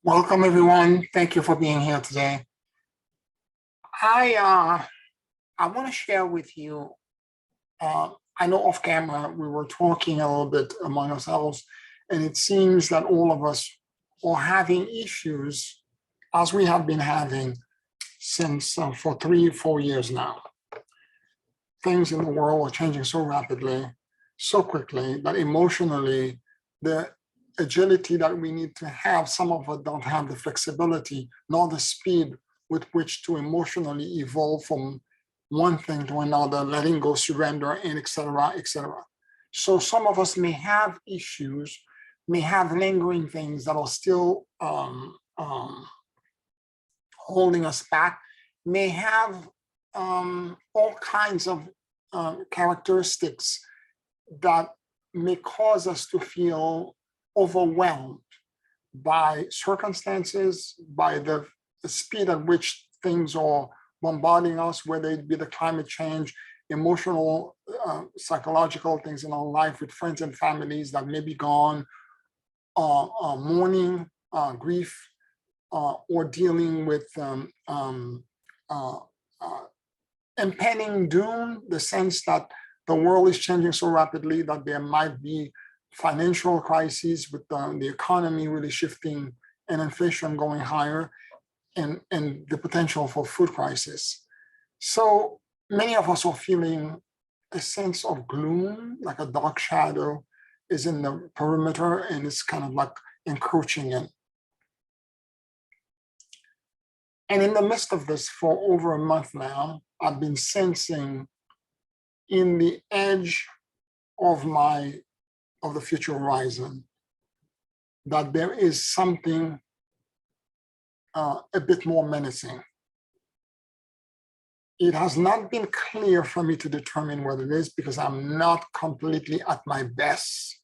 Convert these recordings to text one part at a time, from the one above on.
Welcome, everyone. Thank you for being here today. I want to share with you. I know off camera we were talking a little bit among ourselves, and it seems that all of us are having issues as we have been having since for 3, 4 years now. Things in the world are changing so rapidly, so quickly that emotionally, the agility that we need to have, some of us don't have the flexibility nor the speed with which to emotionally evolve from one thing to another, letting go, surrender, and et cetera, et cetera. So some of us may have issues, may have lingering things that are still holding us back, may have all kinds of characteristics that may cause us to feel overwhelmed by circumstances, by the speed at which things are bombarding us, whether it be the climate change, emotional, psychological things in our life with friends and families that may be gone, mourning, grief, or dealing with impending doom, the sense that the world is changing so rapidly that there might be financial crises with the economy really shifting and inflation going higher, and the potential for food crisis. So many of us are feeling a sense of gloom, like a dark shadow is in the perimeter and it's kind of like encroaching in. And in the midst of this, for over a month now, I've been sensing in the edge of the future horizon that there is something a bit more menacing. It has not been clear for me to determine what it is because I'm not completely at my best,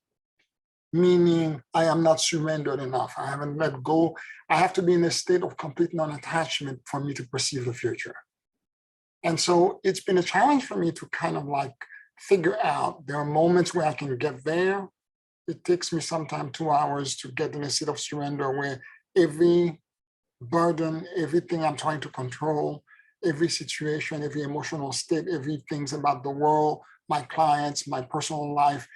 meaning I am not surrendered enough. I haven't let go. I have to be in a state of complete non-attachment for me to perceive the future. And so it's been a challenge for me to kind of like figure out, there are moments where I can get there. It takes me sometimes 2 hours to get in a state of surrender where every burden, everything I'm trying to control, every situation, every emotional state, everything's about the world, my clients, my personal life,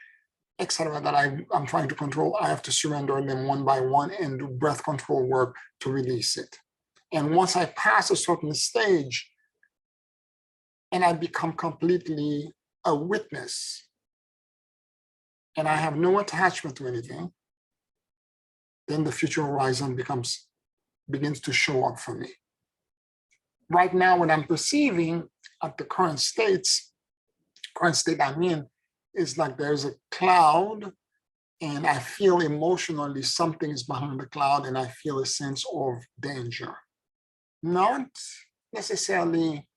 etc., that I'm trying to control, I have to surrender them one by one and do breath control work to release it. And once I pass a certain stage and I become completely a witness and I have no attachment to anything, then the future horizon begins to show up for me. Right now, what I'm perceiving at the current state I'm in is like there's a cloud and I feel emotionally something is behind the cloud and I feel a sense of danger. Not necessarily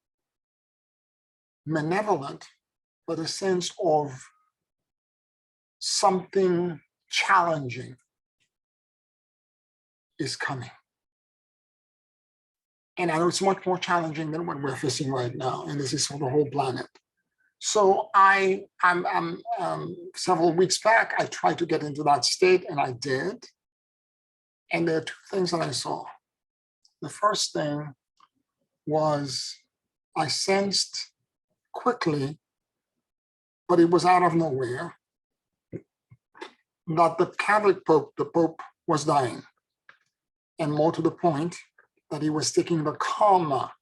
malevolent, but a sense of something challenging is coming. And I know it's much more challenging than what we're facing right now, and this is for the whole planet. So several weeks back, I tried to get into that state, and I did. And there are two things that I saw. The first thing was I sensed quickly, but it was out of nowhere, that the Catholic Pope, the Pope, was dying. And more to the point, that he was taking the karma,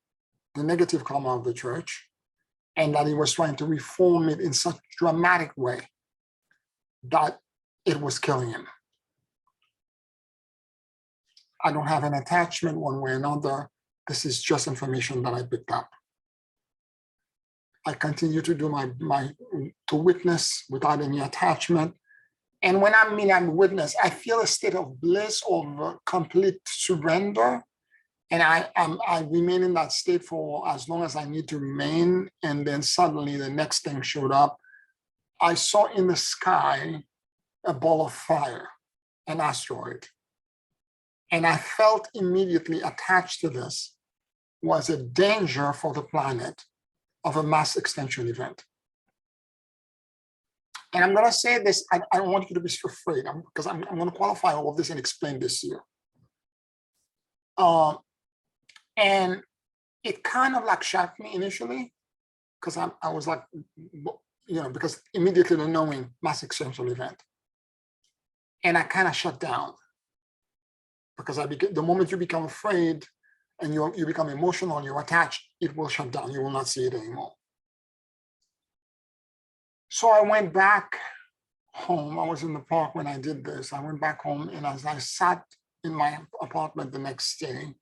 the negative karma of the church, and that he was trying to reform it in such a dramatic way that it was killing him. I don't have an attachment one way or another. This is just information that I picked up. I continue to do to witness without any attachment. And when I'm witness, I feel a state of bliss, of complete surrender. And I remain in that state for as long as I need to remain. And then suddenly the next thing showed up. I saw in the sky a ball of fire, an asteroid. And I felt immediately attached to this was a danger for the planet of a mass extinction event. And I'm going to say this, I don't want you to be afraid because I'm going to qualify all of this and explain this here. And it kind of like shocked me initially, because I was like, because immediately the knowing mass extinctional event. And I kind of shut down, because the moment you become afraid and you become emotional, you're attached, it will shut down. You will not see it anymore. So I went back home. I was in the park when I did this. I went back home, and as I sat in my apartment the next day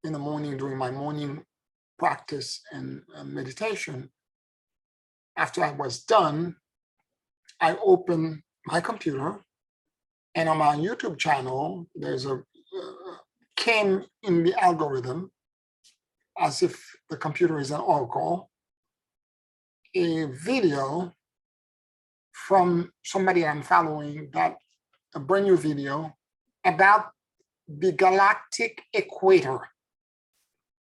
in the morning doing my morning practice and meditation, after I was done, I opened my computer, and on my YouTube channel, there's came in the algorithm, as if the computer is an oracle, a video from somebody I'm following, that a brand new video about the galactic equator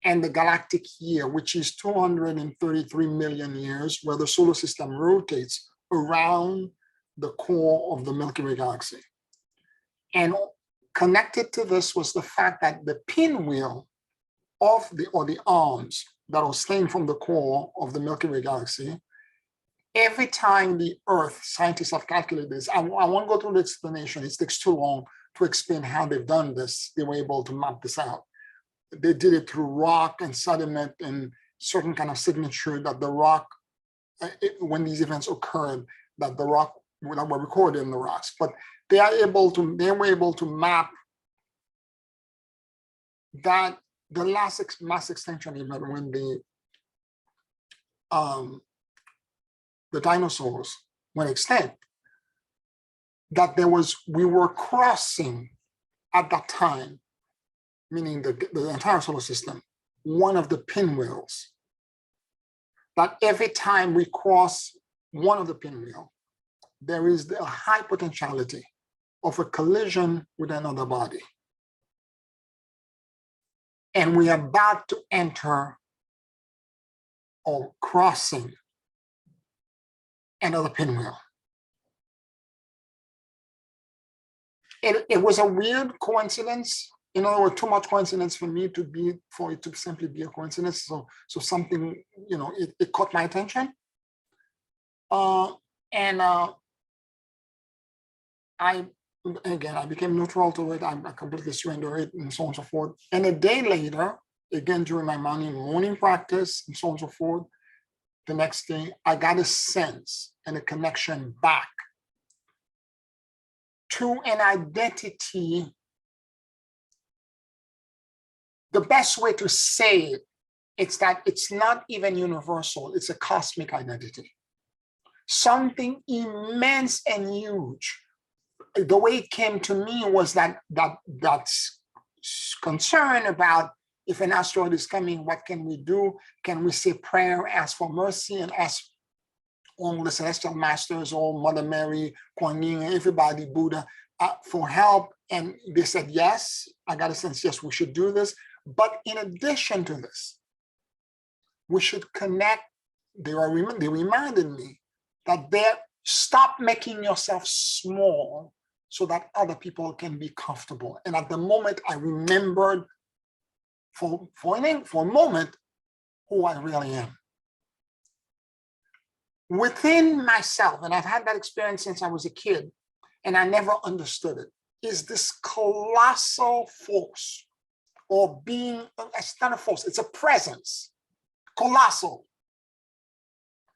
and the galactic year, which is 233 million years, where the solar system rotates around the core of the Milky Way galaxy. And connected to this was the fact that the pinwheel of the arms that are staying from the core of the Milky Way galaxy, every time the Earth, scientists have calculated this. I won't go through the explanation. It takes too long to explain how they've done this. They were able to map this out. They did it through rock and sediment and certain kind of signature that the rock, when these events occurred, that the rock were recorded in the rocks. But they were able to map that the last mass extinction event, when the dinosaurs went extinct, that we were crossing at that time, meaning the entire solar system, one of the pinwheels. That every time we cross one of the pinwheel, there is a high potentiality of a collision with another body. And we are about to enter or crossing another pinwheel. It was a weird coincidence. In other words, too much coincidence for it to simply be a coincidence. So something, it caught my attention. I became neutral to it. I completely surrendered it, and so on and so forth. And a day later, again during my morning practice and so on and so forth, the next day, I got a sense and a connection back to an identity. The best way to say it's that it's not even universal, it's a cosmic identity. Something immense and huge. The way it came to me was that's concern about, if an asteroid is coming, what can we do? Can we say prayer, ask for mercy, and ask all the celestial masters, all Mother Mary, Kuan Yin, everybody, Buddha, for help? And they said, yes. I got a sense, yes, we should do this. But in addition to this, we should connect. They reminded me that stop making yourself small so that other people can be comfortable. And at the moment, I remembered for a moment who I really am. Within myself, and I've had that experience since I was a kid, and I never understood it, is this colossal force, or being, it's not a force, it's a presence, colossal.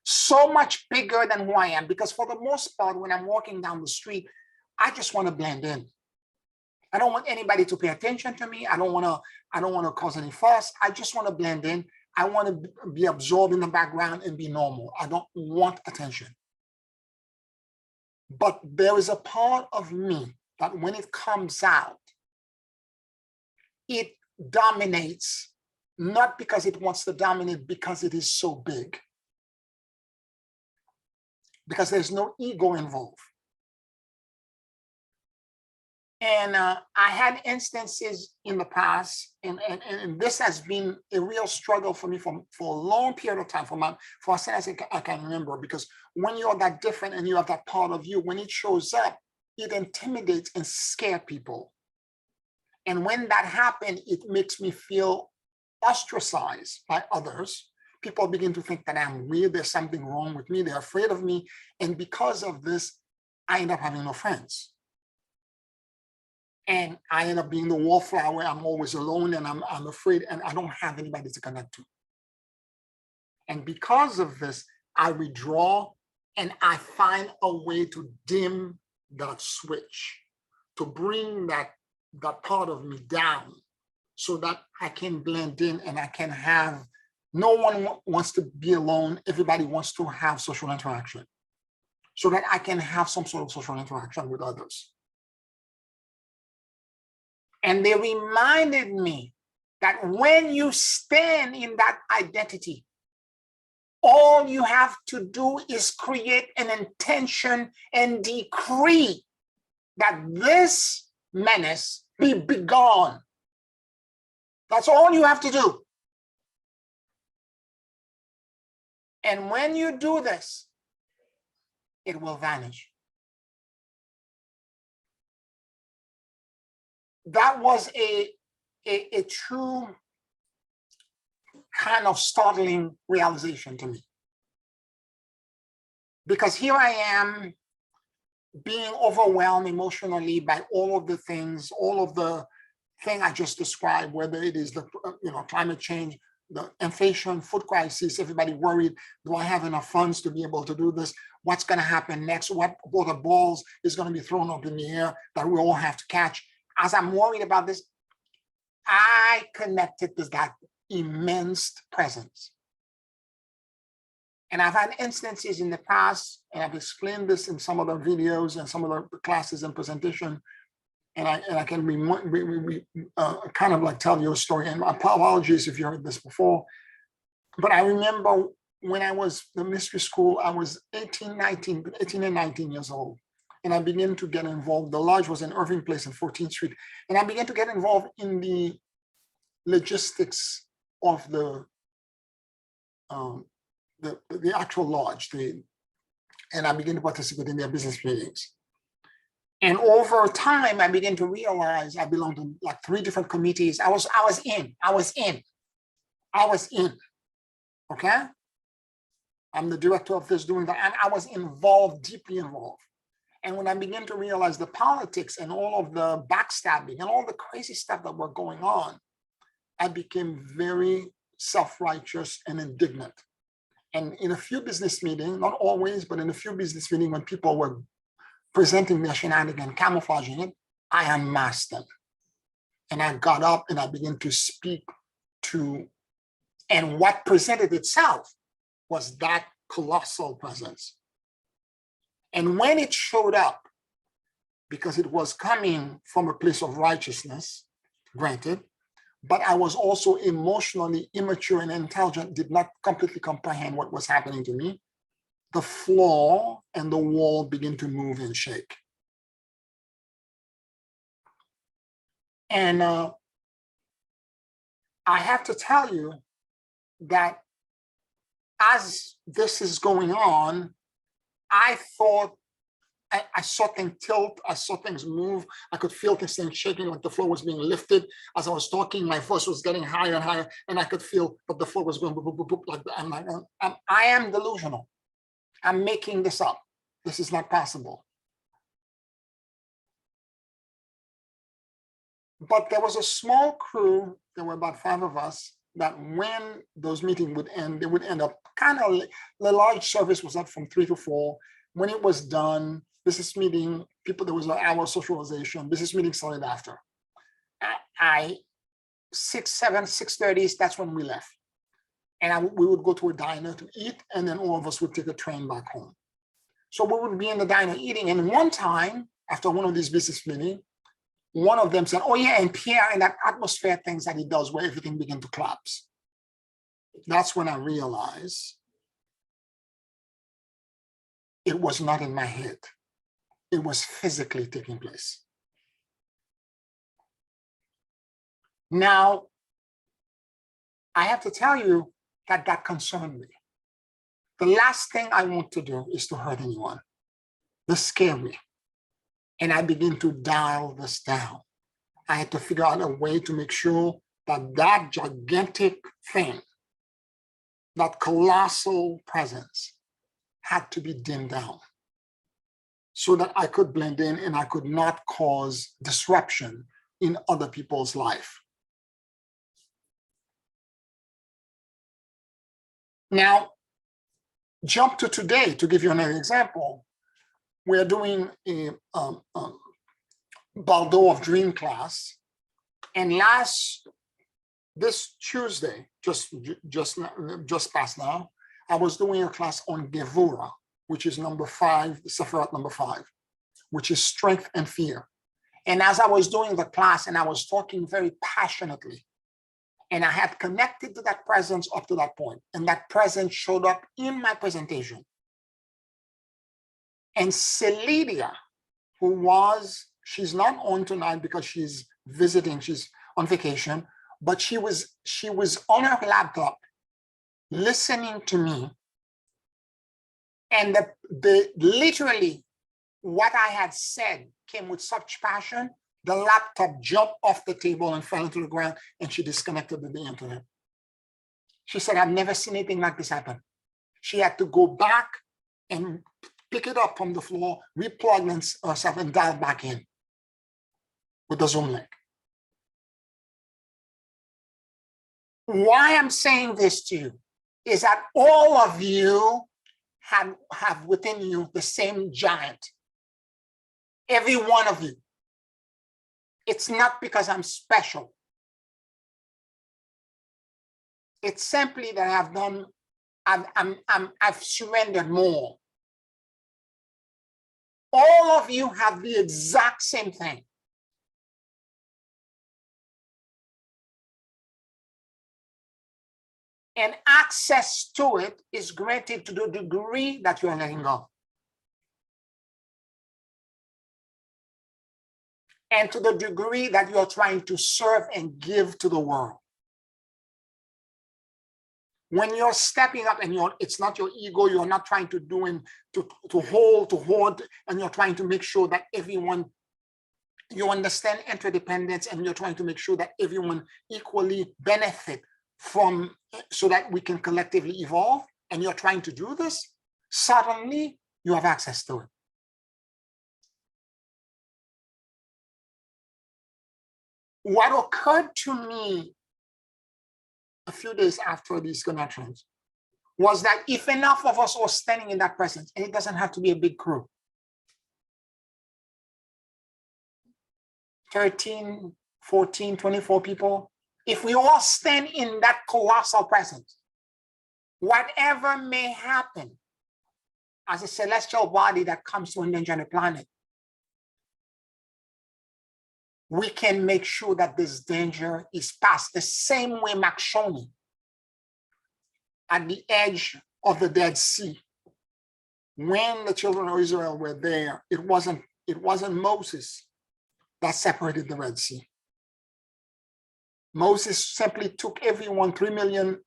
So much bigger than who I am, because for the most part, when I'm walking down the street, I just want to blend in. I don't want anybody to pay attention to me. I don't want to cause any fuss. I just want to blend in. I want to be absorbed in the background and be normal. I don't want attention. But there is a part of me that when it comes out, it dominates, not because it wants to dominate, because it is so big. Because there's no ego involved. And I had instances in the past, and this has been a real struggle for me for a long period of time, for as long as I can remember, because when you're that different and you have that part of you, when it shows up, it intimidates and scares people. And when that happens, it makes me feel ostracized by others. People begin to think that I'm weird, there's something wrong with me, they're afraid of me. And because of this, I end up having no friends. And I end up being the wallflower. I'm always alone and I'm afraid and I don't have anybody to connect to. And because of this, I withdraw and I find a way to dim that switch, to bring that part of me down so that I can blend in and I can have, no one wants to be alone. Everybody wants to have social interaction so that I can have some sort of social interaction with others. And they reminded me that when you stand in that identity, all you have to do is create an intention and decree that this menace be begone. That's all you have to do. And when you do this, it will vanish. That was a true kind of startling realization to me. Because here I am being overwhelmed emotionally by all of the things, all of the thing I just described, whether it is the climate change, the inflation, food crisis, everybody worried, do I have enough funds to be able to do this? What's going to happen next? What other balls is going to be thrown up in the air that we all have to catch? As I'm worried about this, I connected to that immense presence. And I've had instances in the past, and I've explained this in some of the videos and some of the classes and presentation, and I can kind of like tell you a story. And my apologies if you heard this before, but I remember when I was in mystery school, I was 18 and 19 years old. And I began to get involved. The lodge was in Irving Place in 14th Street. And I began to get involved in the logistics of the actual lodge. And I began to participate in their business meetings. And over time, I began to realize I belonged to like 3 different committees. I was in, okay? I'm the director of this, doing that. And I was involved, deeply involved. And when I began to realize the politics and all of the backstabbing and all the crazy stuff that were going on, I became very self-righteous and indignant. And in a few business meetings, not always, but in a few business meetings, when people were presenting their shenanigans, camouflaging it, I unmasked them. And I got up and I began to speak to, and what presented itself was that colossal presence. And when it showed up, because it was coming from a place of righteousness, granted, but I was also emotionally immature and intelligent, did not completely comprehend what was happening to me, the floor and the wall begin to move and shake. And I have to tell you that as this is going on, I thought I saw things tilt, I saw things move, I could feel things shaking, like the floor was being lifted. As I was talking, my voice was getting higher and higher, and I could feel that the floor was going boop, boop, boop, boop, like that. I'm like, I am delusional. I'm making this up. This is not possible. But there was a small crew, there were about 5 of us, that when those meetings would end, they would end up kind of, the large service was up from 3 to 4. When it was done, business meeting, there was an hour socialization, business meeting started after. 6, 7, 6:30, that's when we left. And we would go to a diner to eat, and then all of us would take a train back home. So we would be in the diner eating, and one time, after one of these business meetings, one of them said, oh yeah, and Pierre, and that atmosphere things that he does where everything began to collapse. That's when I realized it was not in my head. It was physically taking place. Now, I have to tell you that concerned me. The last thing I want to do is to hurt anyone. This scared me. And I begin to dial this down. I had to figure out a way to make sure that that gigantic thing, that colossal presence, had to be dimmed down so that I could blend in and I could not cause disruption in other people's life. Now, jump to today to give you another example. We're doing a Baldo of Dream class, and this Tuesday, just past now, I was doing a class on Gevura, which is number 5, the Sefirat number 5, which is strength and fear. And as I was doing the class and I was talking very passionately, and I had connected to that presence up to that point, and that presence showed up in my presentation. And Celidia, she's not on tonight because she's visiting, she's on vacation, but she was on her laptop listening to me. And literally what I had said came with such passion, the laptop jumped off the table and fell into the ground, and she disconnected the internet. She said, I've never seen anything like this happen. She had to go back and pick it up from the floor, replug herself, and dial back in with the Zoom link. Why I'm saying this to you is that all of you have within you the same giant. Every one of you. It's not because I'm special. It's simply that I've surrendered more. All of you have the exact same thing. And access to it is granted to the degree that you are letting go. And to the degree that you are trying to serve and give to the world. When you're stepping up and it's not your ego, you're not trying to do and to hold, and you're trying to make sure that everyone, you understand interdependence, and you're trying to make sure that everyone equally benefit from, so that we can collectively evolve, and you're trying to do this, suddenly you have access to it. What occurred to me a few days after these connections was that if enough of us are standing in that presence, and it doesn't have to be a big crew, 13, 14, 24 people, if we all stand in that colossal presence, whatever may happen as a celestial body that comes to endanger the planet, we can make sure that this danger is passed the same way Makshoni at the edge of the Dead Sea. When the children of Israel were there, it wasn't Moses that separated the Red Sea. Moses simply took everyone, 3 million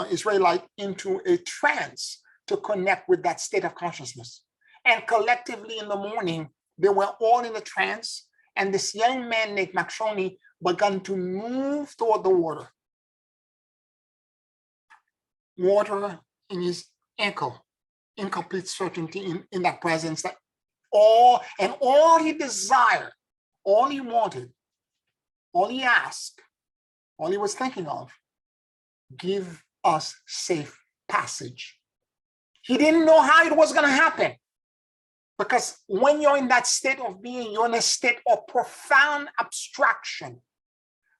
Israelites, into a trance to connect with that state of consciousness. And collectively in the morning, they were all in a trance, and this young man named Makshoni began to move toward the water. Water in his ankle, incomplete certainty in that presence, that all he desired, all he wanted, all he asked, all he was thinking of, give us safe passage. He didn't know how it was going to happen. Because when you're in that state of being, you're in a state of profound abstraction.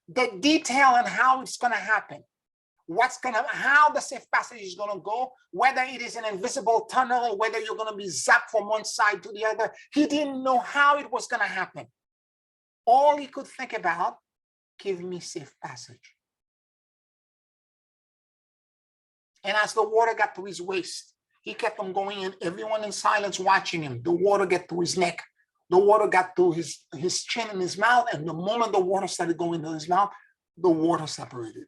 The detail on how it's going to happen, how the safe passage is going to go, whether it is an invisible tunnel, whether you're going to be zapped from one side to the other. He didn't know how it was going to happen. All he could think about, give me safe passage. And as the water got to his waist, he kept on going, and everyone in silence watching him. The water got to his neck. The water got to his chin and his mouth. And the moment the water started going to his mouth, the water separated.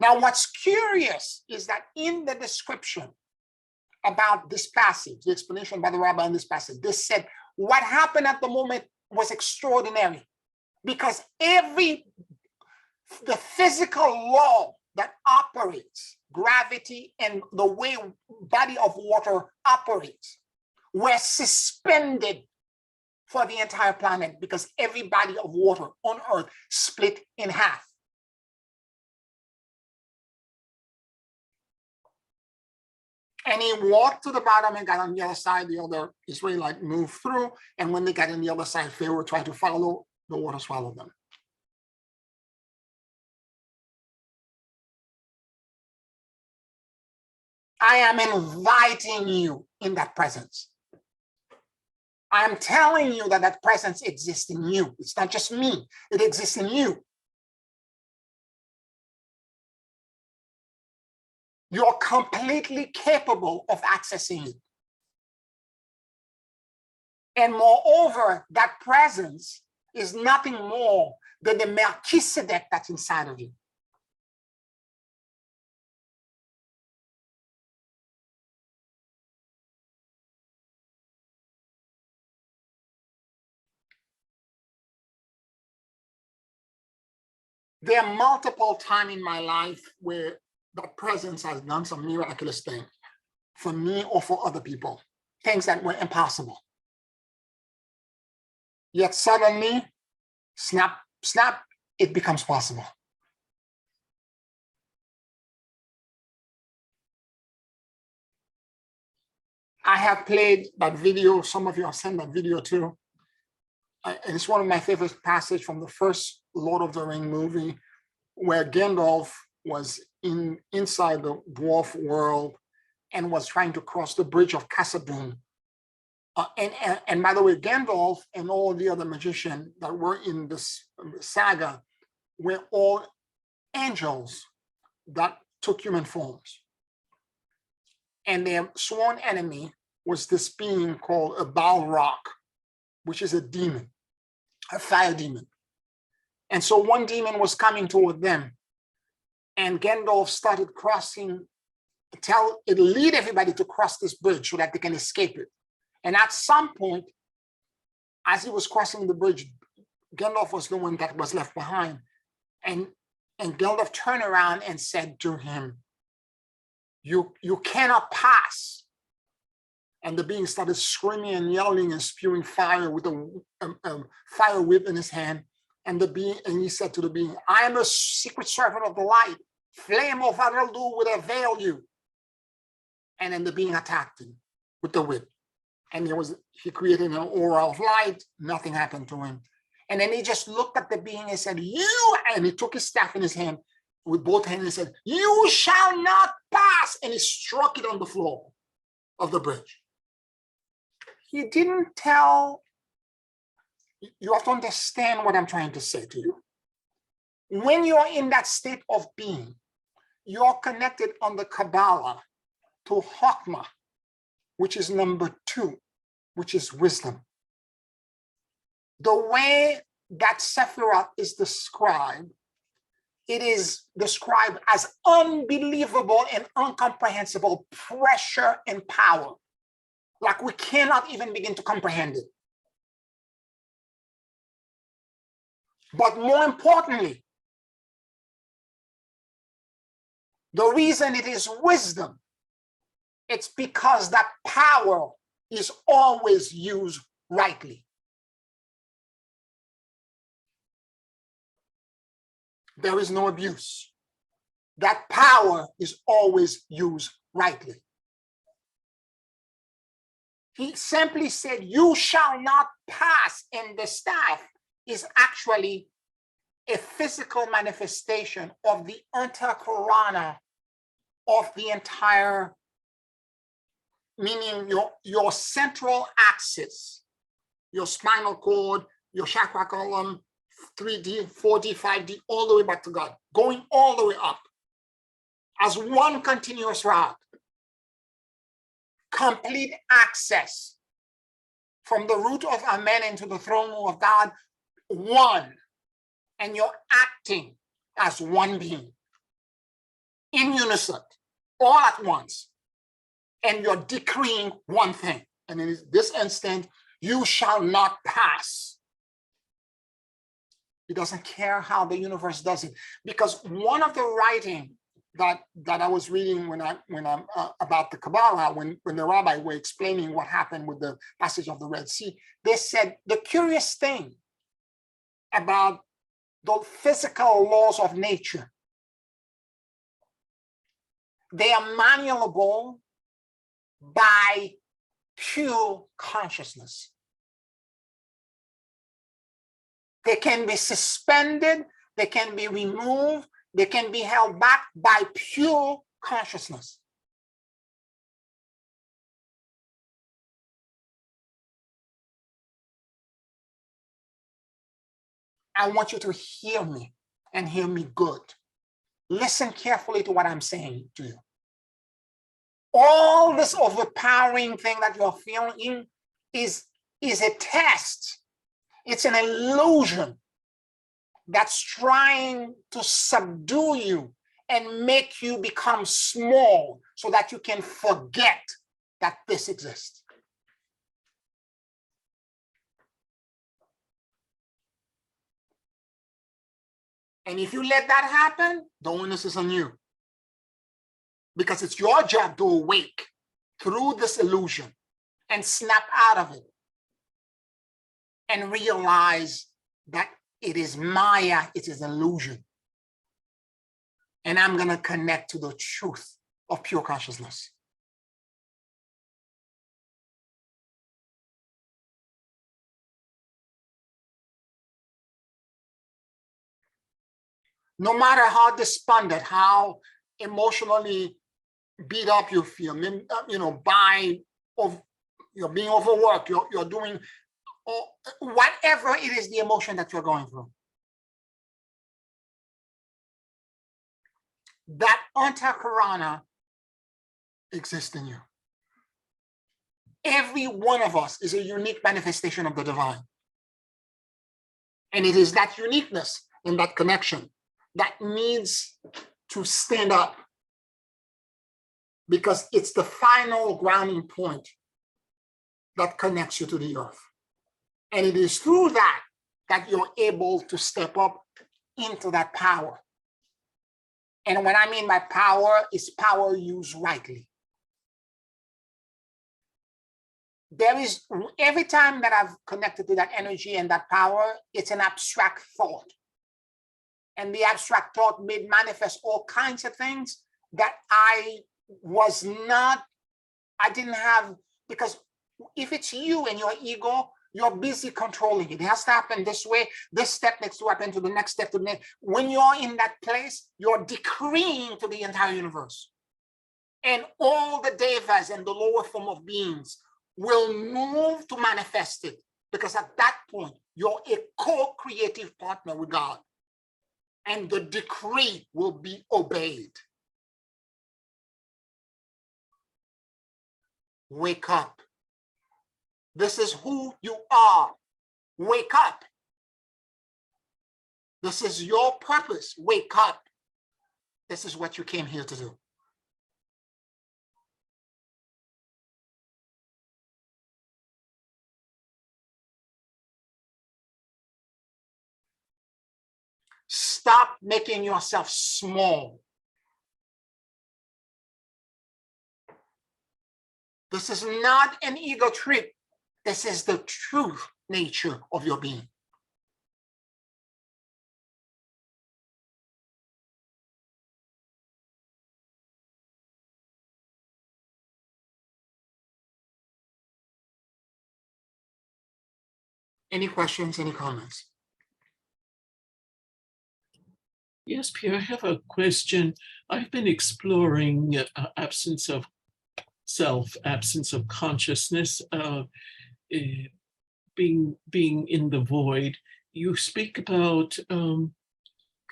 Now, what's curious is that in the description about this passage, the explanation by the rabbi in this passage, they said what happened at the moment was extraordinary. Because the physical law that operates, gravity and the way body of water operates, were suspended for the entire planet because every body of water on Earth split in half. And he walked to the bottom and got on the other side. The other Israelite moved through. And when they got on the other side, Pharaoh tried to follow, the water swallowed them. I am inviting you in that presence. I am telling you that that presence exists in you. It's not just me, it exists in you. You're completely capable of accessing it. And moreover, that presence is nothing more than the Melchizedek that's inside of you. There are multiple times in my life where that presence has done some miraculous thing for me or for other people, things that were impossible. Yet suddenly, snap, snap, it becomes possible. I have played that video. Some of you have sent that video too. And it's one of my favorite passages from the first Lord of the Rings movie, where Gandalf was inside the dwarf world and was trying to cross the bridge of Khazad-dûm. And by the way, Gandalf and all the other magicians that were in this saga were all angels that took human forms. And their sworn enemy was this being called a Balrog, which is a demon, a fire demon. And so one demon was coming toward them, and Gandalf started crossing, lead everybody to cross this bridge so that they can escape it. And at some point, as he was crossing the bridge, Gandalf was the one that was left behind. And Gandalf turned around and said to him, you cannot pass. And the being started screaming and yelling and spewing fire with a fire whip in his hand. And he said to the being, I am a secret servant of the light. Flame of Araldu will avail you. And then the being attacked him with the whip. And he created an aura of light. Nothing happened to him. And then he just looked at the being and said, and he took his staff in his hand with both hands and said, you shall not pass. And he struck it on the floor of the bridge. He didn't tell. You have to understand what I'm trying to say to you. When you're in that state of being, you're connected on the Kabbalah to Chokmah, which is number 2, which is wisdom. The way that Sephiroth is described, it is described as unbelievable and incomprehensible pressure and power. Like we cannot even begin to comprehend it. But more importantly, the reason it is wisdom, it's because that power is always used rightly. There is no abuse. That power is always used rightly. He simply said, you shall not pass, and the staff is actually a physical manifestation of the antakarana of the entire, meaning your central axis, your spinal cord, your chakra column, 3D, 4D, 5D, all the way back to God, going all the way up as one continuous route. Complete access from the root of Amen into the throne room of God, one. And you're acting as one being in unison, all at once. And you're decreeing one thing. And in this instant, you shall not pass. He doesn't care how the universe does it. Because one of the writing that I was reading when I'm about the Kabbalah, when the rabbi were explaining what happened with the passage of the Red Sea, they said the curious thing about the physical laws of nature, they are malleable by pure consciousness. They can be suspended, they can be removed, they can be held back by pure consciousness. I want you to hear me and hear me good. Listen carefully to what I'm saying to you. All this overpowering thing that you're feeling is a test. It's an illusion that's trying to subdue you and make you become small so that you can forget that this exists. And if you let that happen, the onus is on you. Because it's your job to awake through this illusion and snap out of it and realize that it is Maya, it is illusion. And I'm going to connect to the truth of pure consciousness. No matter how despondent, how emotionally beat up you feel, by you're being overworked, you're doing, or whatever it is, the emotion that you're going through. That antakarana exists in you. Every one of us is a unique manifestation of the divine. And it is that uniqueness and that connection that needs to stand up, because it's the final grounding point that connects you to the earth. And it is through that you're able to step up into that power. And what I mean by power is power used rightly. There is, every time that I've connected to that energy and that power, it's an abstract thought. And the abstract thought made manifest all kinds of things that I didn't have, because if it's you and your ego, you're busy controlling it. It has to happen this way. This step needs to happen to the next step. To the next. When you're in that place, you're decreeing to the entire universe. And all the devas and the lower form of beings will move to manifest it. Because at that point, you're a co-creative partner with God. And the decree will be obeyed. Wake up. This is who you are. Wake up. This is your purpose. Wake up. This is what you came here to do. Stop making yourself small. This is not an ego trip. This is the true nature of your being. Any questions, any comments? Yes, Pierre, I have a question. I've been exploring absence of self, absence of consciousness, being in the void. You speak about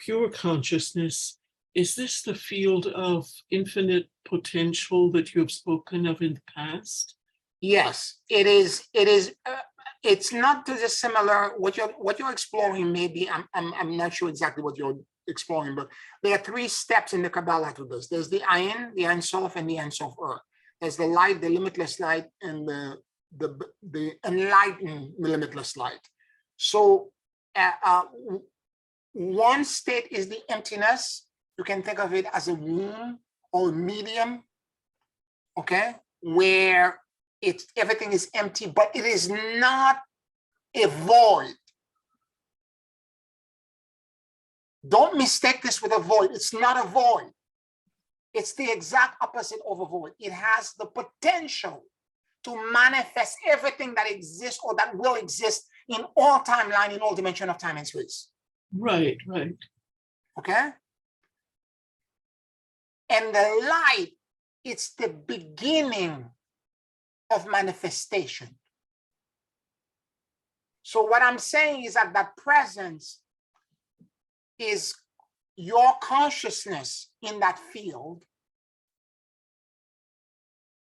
pure consciousness. Is this the field of infinite potential that you have spoken of in the past? Yes, it is. It is. It's not too dissimilar. What you're exploring, maybe I'm not sure exactly what you're exploring, but there are three steps in the Kabbalah to this. There's the Ayin, the Ein Sof, and the Ein Sof Ur. There's the light, the limitless light, and the enlightened limitless light. So One state is the emptiness. You can think of it as a womb or a medium, okay, where everything is empty, but it is not a void. Don't mistake this with a void. It's not a void. It's the exact opposite of a void. It has the potential to manifest everything that exists or that will exist in all timeline, in all dimension of time and space. Right, right. Okay? And the light, it's the beginning of manifestation. So what I'm saying is that presence is your consciousness in that field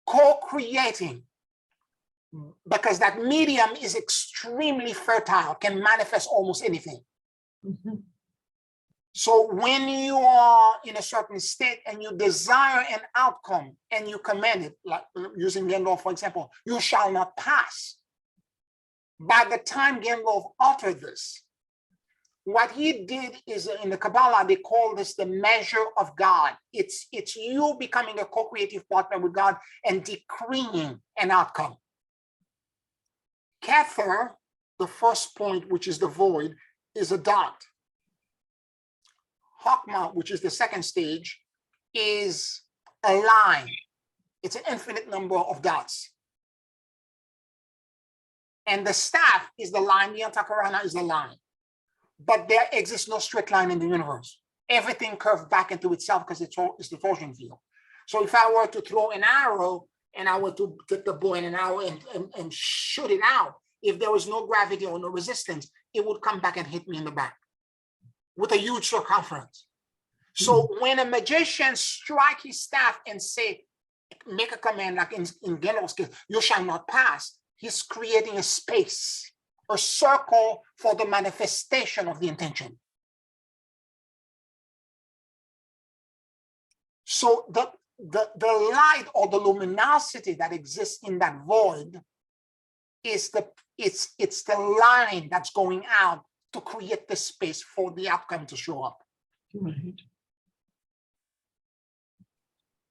co-creating, because that medium is extremely fertile, can manifest almost anything. Mhm. So when you are in a certain state and you desire an outcome and you command it, like using Gandalf, for example, you shall not pass. By the time Gandalf uttered this, what he did is, in the Kabbalah, they call this the measure of God. It's you becoming a co-creative partner with God and decreeing an outcome. Kether, the first point, which is the void, is a dot. Chokmah, which is the second stage, is a line. It's an infinite number of dots. And the staff is the line, the Antakarana is the line. But there exists no straight line in the universe. Everything curves back into itself because it's the torsion field. So if I were to throw an arrow and I were to take the bow and an arrow and shoot it out, if there was no gravity or no resistance, it would come back and hit me in the back with a huge circumference. So when a magician strike his staff and say, make a command like in Gandalf's case, you shall not pass, he's creating a space, a circle for the manifestation of the intention. So the light or the luminosity that exists in that void is it's the line that's going out to create the space for the outcome to show up. Right.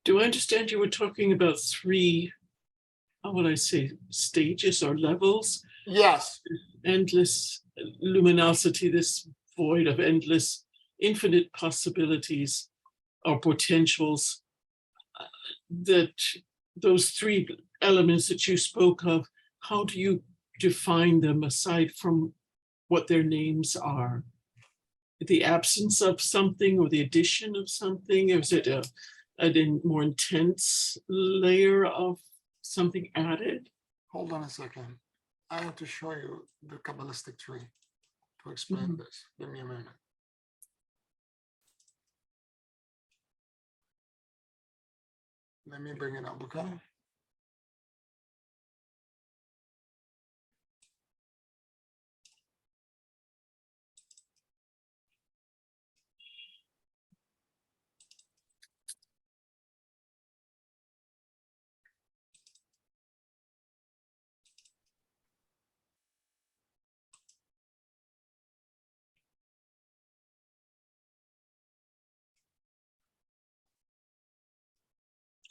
Do I understand you were talking about three, how would I say, stages or levels? Yes. Endless luminosity, this void of endless, infinite possibilities or potentials, that those three elements that you spoke of, how do you define them aside from what their names are? The absence of something or the addition of something? Or is it a more intense layer of something added? Hold on a second. I have to show you the Kabbalistic tree to explain this. Give me a minute. Let me bring it up, okay?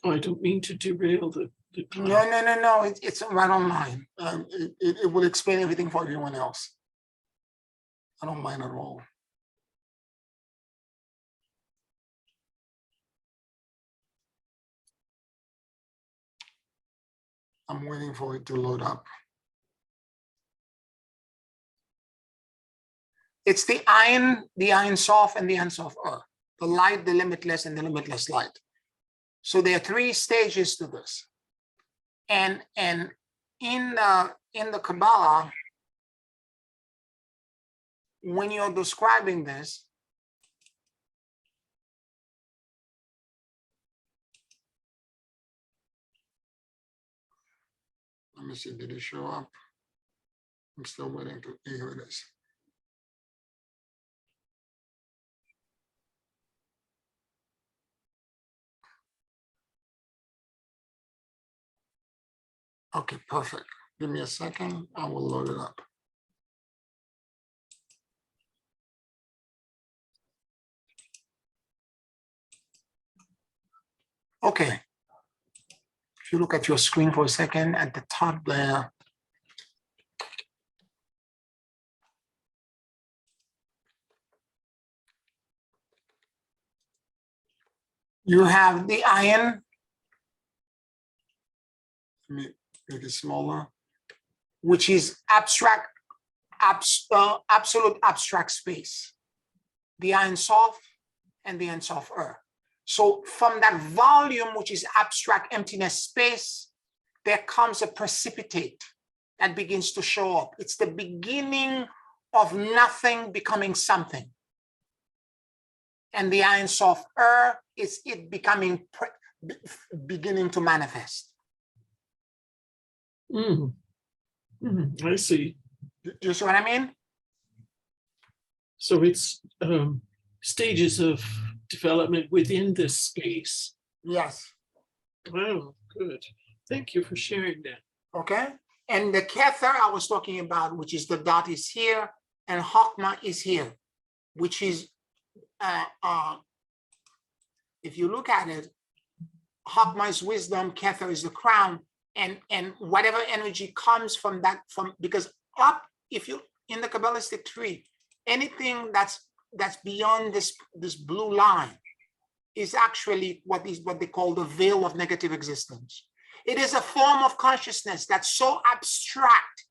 Oh, I don't mean to derail the class. No. It's right online. It will explain everything for everyone else. I don't mind at all. I'm waiting for it to load up. It's the Ein Sof, and the Ein Sof, the light, the limitless, and the limitless light. So there are three stages to this. And in the Kabbalah, when you're describing this, let me see, did it show up? I'm still waiting to see who it is. Okay, perfect. Give me a second. I will load it up. Okay. If you look at your screen for a second, at the top there, you have the iron. Let me make it smaller, which is absolute abstract space, the iron soft and the iron soft earth. So from that volume, which is abstract emptiness space, there comes a precipitate that begins to show up. It's the beginning of nothing becoming something. And the iron soft earth is it becoming beginning to manifest. I see. Do you see what I mean? So it's stages of development within this space. Yes. Wow, good. Thank you for sharing that. Okay. And the Kether I was talking about, which is the dot is here, and Chokmah is here, which is, if you look at it, Chokmah is wisdom, Kether is the crown, and whatever energy comes from that, because up, if you, in the Kabbalistic tree, anything that's beyond this blue line is actually what they call the veil of negative existence. It is a form of consciousness that's so abstract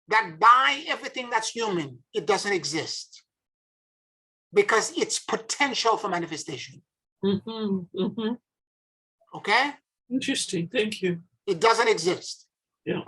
that by everything that's human, it doesn't exist because it's potential for manifestation. Okay? Interesting. Thank you. It doesn't exist. Yeah.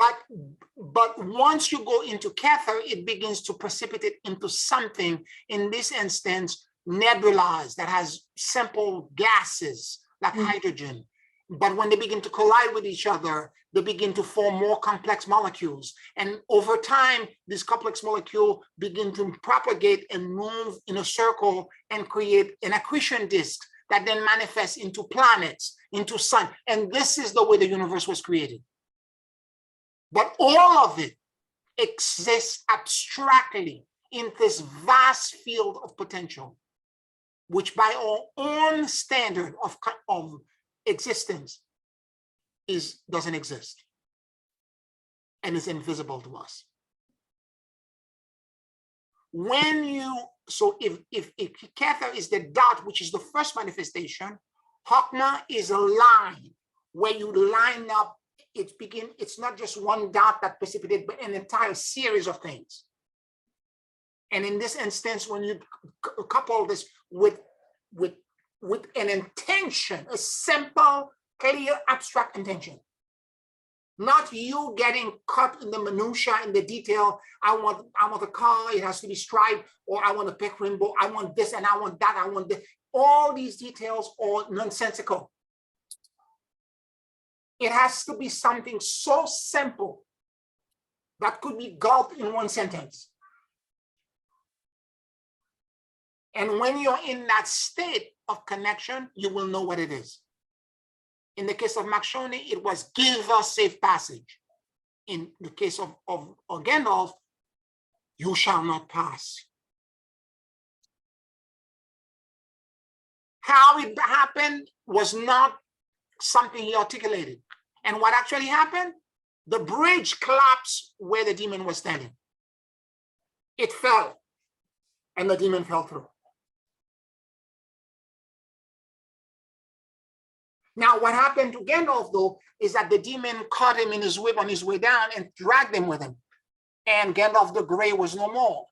But once you go into Kether, it begins to precipitate into something, in this instance, nebulized, that has simple gases like hydrogen. But when they begin to collide with each other, they begin to form more complex molecules. And over time, these complex molecules begin to propagate and move in a circle and create an accretion disk that then manifests into planets, into sun. And this is the way the universe was created. But all of it exists abstractly in this vast field of potential, which by our own standard of existence doesn't exist and is invisible to us. So if Kether is the dot, which is the first manifestation, Chokmah is a line where you line up. It's not just one dot that precipitates, but an entire series of things. And in this instance, when you couple this with an intention, a simple, clear, abstract intention, not you getting caught in the minutia, in the detail. I want a car, it has to be striped, or I want a pink rainbow, I want this and I want that, I want this. All these details are nonsensical. It has to be something so simple that could be gulped in one sentence. And when you're in that state of connection, you will know what it is. In the case of Makshoni, it was give us safe passage. In the case of Gandalf, you shall not pass. How it happened was not something he articulated. And what actually happened? The bridge collapsed where the demon was standing. It fell, and the demon fell through. Now, what happened to Gandalf, though, is that the demon caught him in his whip on his way down and dragged him with him. And Gandalf the Grey was no more.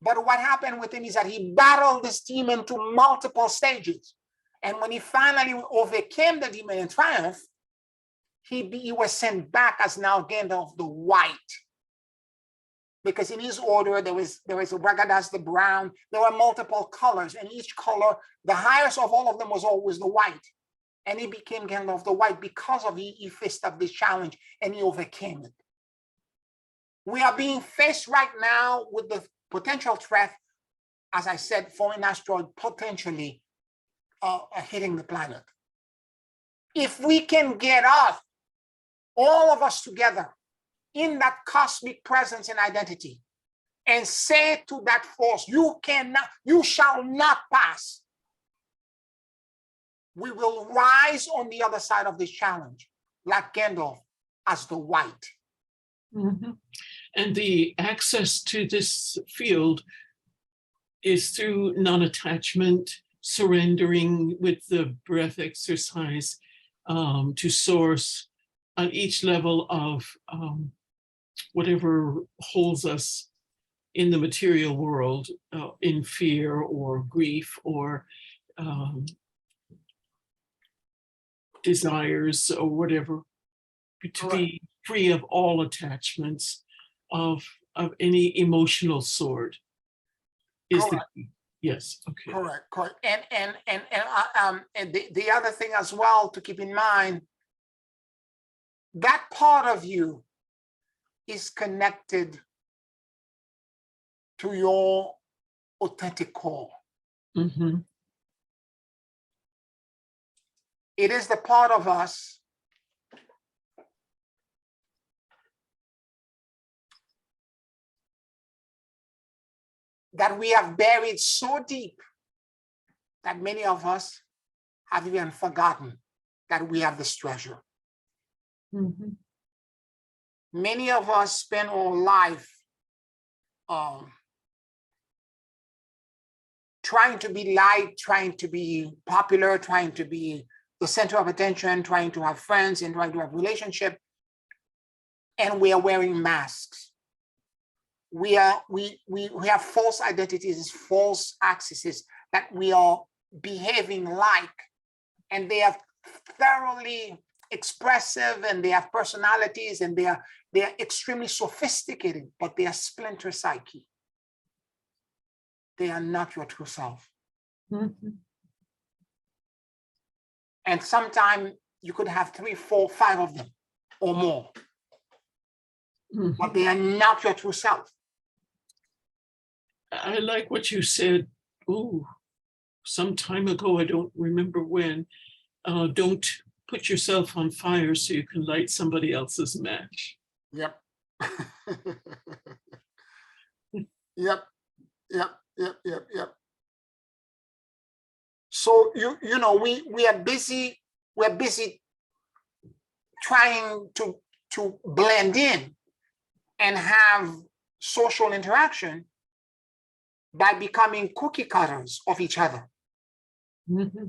But what happened with him is that he battled this demon to multiple stages. And when he finally overcame the demon in triumph, he was sent back as now Gandalf the White. Because in his order, there was Ragadas the brown, there were multiple colors, and each color, the highest of all of them was always the white. And he became Gandalf the White because he faced up this challenge and he overcame it. We are being faced right now with the potential threat, as I said, for an asteroid potentially hitting the planet. If we can get us, all of us together, in that cosmic presence and identity, and say to that force, you shall not pass. we will rise on the other side of this challenge, like Gandalf as the white. Mhm. And the access to this field is through non-attachment, surrendering with the breath exercise to source on each level of whatever holds us in the material world, in fear or grief or desires or whatever, to be free of all attachments of any emotional sort is the key. Yes, okay. Correct. And the other thing as well to keep in mind, that part of you is connected to your authentic core. Mm-hmm. It is the part of us that we have buried so deep that many of us have even forgotten that we have this treasure. Mm-hmm. Many of us spend our life trying to be liked, trying to be popular, trying to be the center of attention, trying to have friends and trying to have relationship, and we are wearing masks. We have false identities, false accesses that we are behaving like, and they are thoroughly expressive and they have personalities and they are extremely sophisticated, but they are splinter psyche. They are not your true self. Mm-hmm. And sometimes you could have 3, 4, 5 of them or more, Mm-hmm. but they are not your true self. I like what you said, some time ago, I don't remember when. Don't put yourself on fire so you can light somebody else's match. Yep. Yep. So you know, we are busy, we're busy trying to blend in and have social interaction by becoming cookie cutters of each other. Mm-hmm.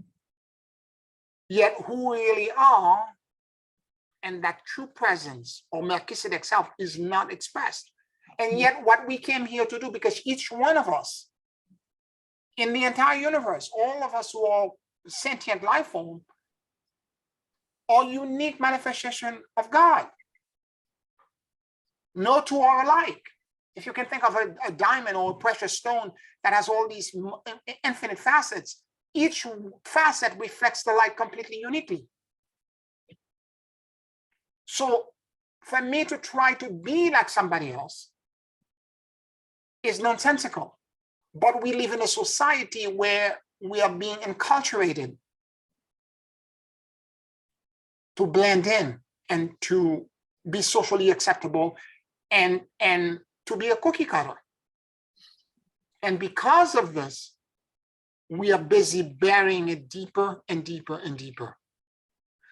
Yet who we really are and that true presence or Melchizedek self is not expressed. And yet what we came here to do, because each one of us in the entire universe, all of us who are sentient life form, are unique manifestation of God. No two are alike. If you can think of a diamond or a precious stone that has all these infinite facets, each facet reflects the light completely uniquely. So for me to try to be like somebody else is nonsensical. But we live in a society where we are being enculturated to blend in and to be socially acceptable and to be a cookie cutter. And because of this, we are busy burying it deeper and deeper and deeper.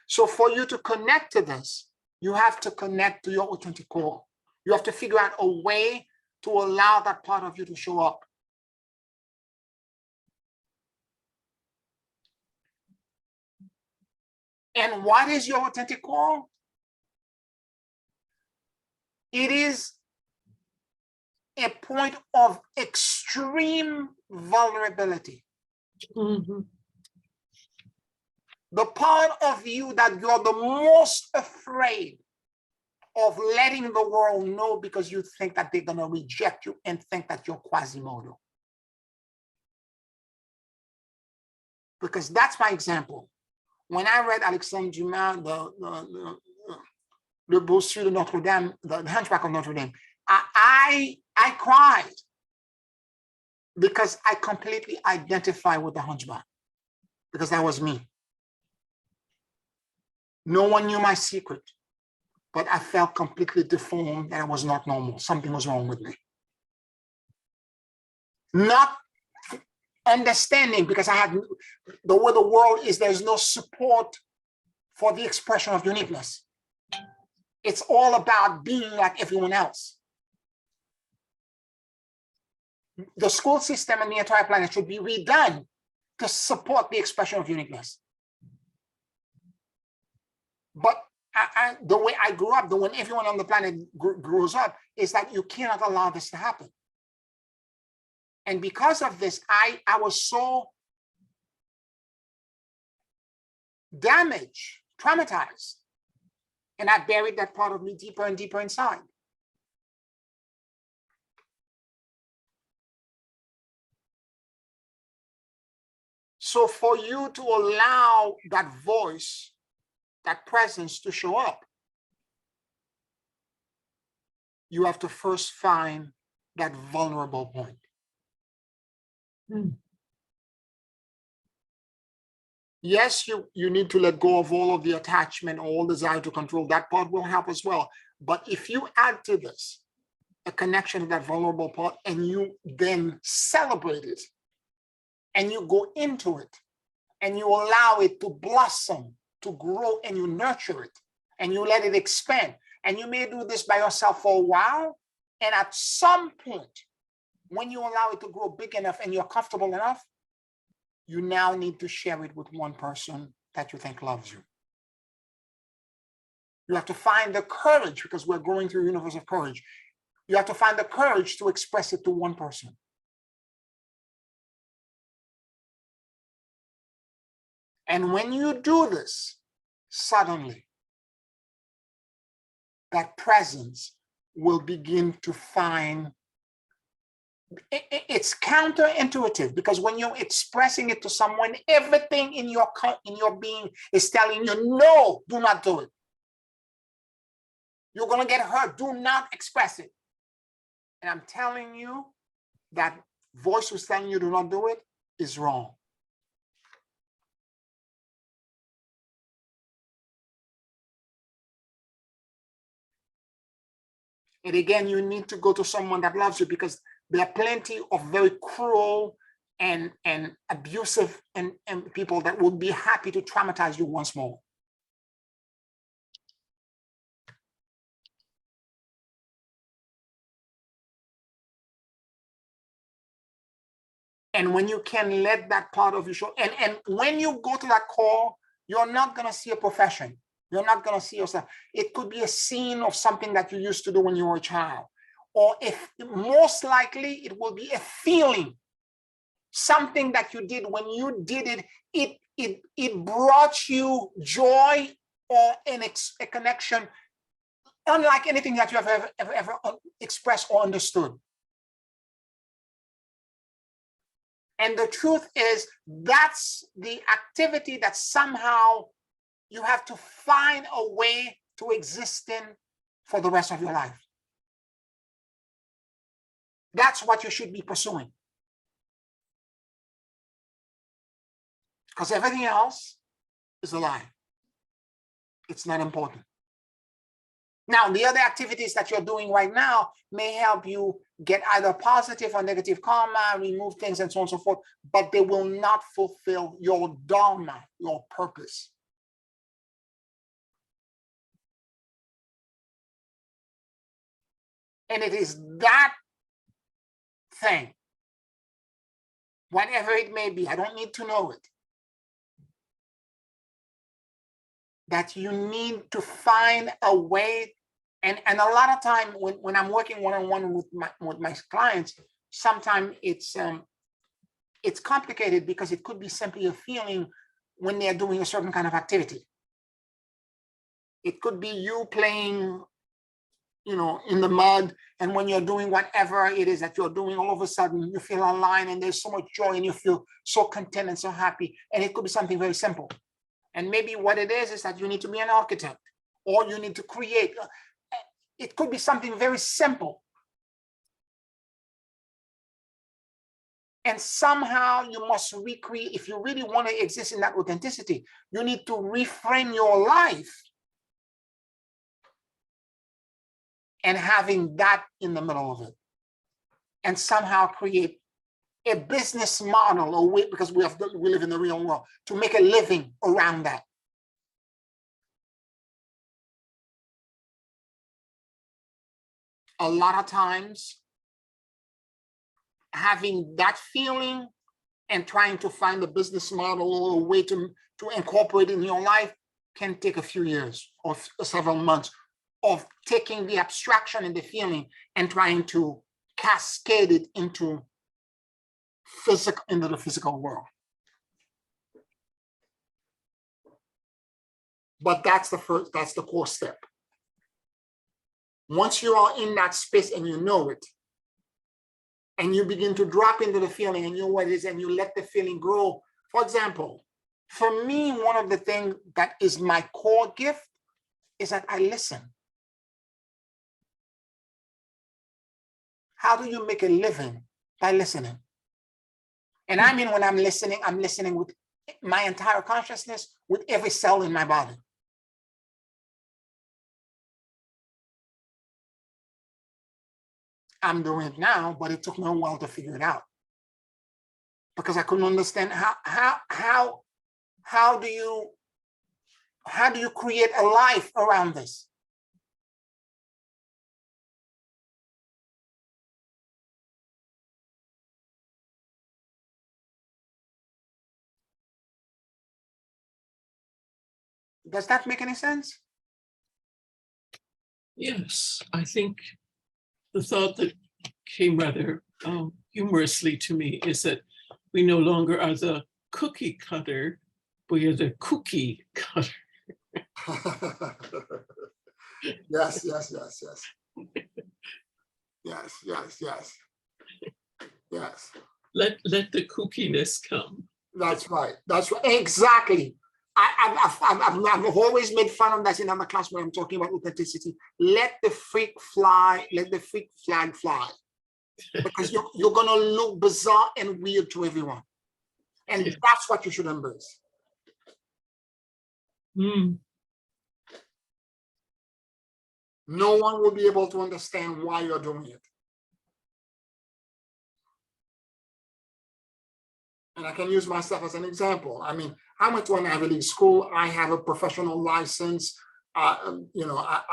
So for you to connect to this, you have to connect to your authentic core. You have to figure out a way to allow that part of you to show up. And what is your authentic core? It is a point of extreme vulnerability. Mm-hmm. The part of you that you're the most afraid of letting the world know because you think that they're going to reject you and think that you're Quasimodo. Because that's my example. When I read Alexandre Dumas, Le Bossu de Notre-Dame, the Hunchback of Notre Dame, I cried because I completely identify with the Hunchback, because that was me. No one knew my secret, but I felt completely deformed and I was not normal. Something was wrong with me. Not understanding, because I have the way the world is, there's no support for the expression of uniqueness. It's all about being like everyone else. The school system and the entire planet should be redone to support the expression of uniqueness. But the way I grew up, the way everyone on the planet grows up, is that you cannot allow this to happen. And because of this, I was so damaged, traumatized, and I buried that part of me deeper and deeper inside. So for you to allow that voice, that presence to show up, you have to first find that vulnerable point. Yes, you need to let go of all of the attachment, all desire to control. That part will help as well. But if you add to this a connection to that vulnerable part, and you then celebrate it, and you go into it, and you allow it to blossom, to grow, and you nurture it, and you let it expand. And you may do this by yourself for a while, and at some point, when you allow it to grow big enough and you're comfortable enough, you now need to share it with one person that you think loves you. You have to find the courage, because we're going through a universe of courage. You have to find the courage to express it to one person. And when you do this, suddenly, that presence will begin to find, it's counterintuitive, because when you're expressing it to someone, everything in your being is telling you, no, do not do it. You're going to get hurt. Do not express it. And I'm telling you, that voice who's telling you do not do it is wrong. And again, you need to go to someone that loves you, because there are plenty of very cruel and abusive and people that would be happy to traumatize you once more. And when you can let that part of you show, and when you go to that call, you're not going to see a profession. You're not going to see yourself. It could be a scene of something that you used to do when you were a child. Or if most likely it will be a feeling, something that you did. When you did it, it brought you joy or a connection unlike anything that you have ever expressed or understood. And the truth is, that's the activity that somehow you have to find a way to exist in for the rest of your life. That's what you should be pursuing. Because everything else is a lie. It's not important. Now, the other activities that you're doing right now may help you get either positive or negative karma, remove things, and so on and so forth, but they will not fulfill your dharma, your purpose. And it is that thing, whatever it may be, I don't need to know it, that you need to find a way. And a lot of time when I'm working one-on-one with my clients, sometimes it's complicated, because it could be simply a feeling when they're doing a certain kind of activity. It could be you playing, in the mud, and when you're doing whatever it is that you're doing, all of a sudden you feel aligned and there's so much joy and you feel so content and so happy. And it could be something very simple. And maybe what it is that you need to be an architect, or you need to create. It could be something very simple. And somehow you must recreate, if you really want to exist in that authenticity, you need to reframe your life and having that in the middle of it, and somehow create a business model, or way, because we live in the real world, to make a living around that. A lot of times, having that feeling and trying to find a business model or a way to incorporate it in your life can take a few years or several months of taking the abstraction and the feeling and trying to cascade it into the physical world. But that's the core step. Once you are in that space and you know it, and you begin to drop into the feeling and you know what it is, and you let the feeling grow. For example, for me, one of the things that is my core gift is that I listen. How do you make a living? By listening. And I mean, when I'm listening with my entire consciousness, with every cell in my body. I'm doing it now, but it took me a while to figure it out, because I couldn't understand how do you create a life around this? Does that make any sense? Yes, I think the thought that came rather humorously to me is that we no longer are the cookie cutter, we are the cookie cutter. Yes, yes, yes, yes. Yes, yes, yes. Yes. Let the cookiness come. That's right. That's right. Exactly. I've always made fun of that in my class when I'm talking about authenticity. Let the freak fly. Let the freak flag fly. Because you're going to look bizarre and weird to everyone. And that's what you should embrace. Mm. No one will be able to understand why you're doing it. And I can use myself as an example. I mean, I went to an Ivy League school. I have a professional license. I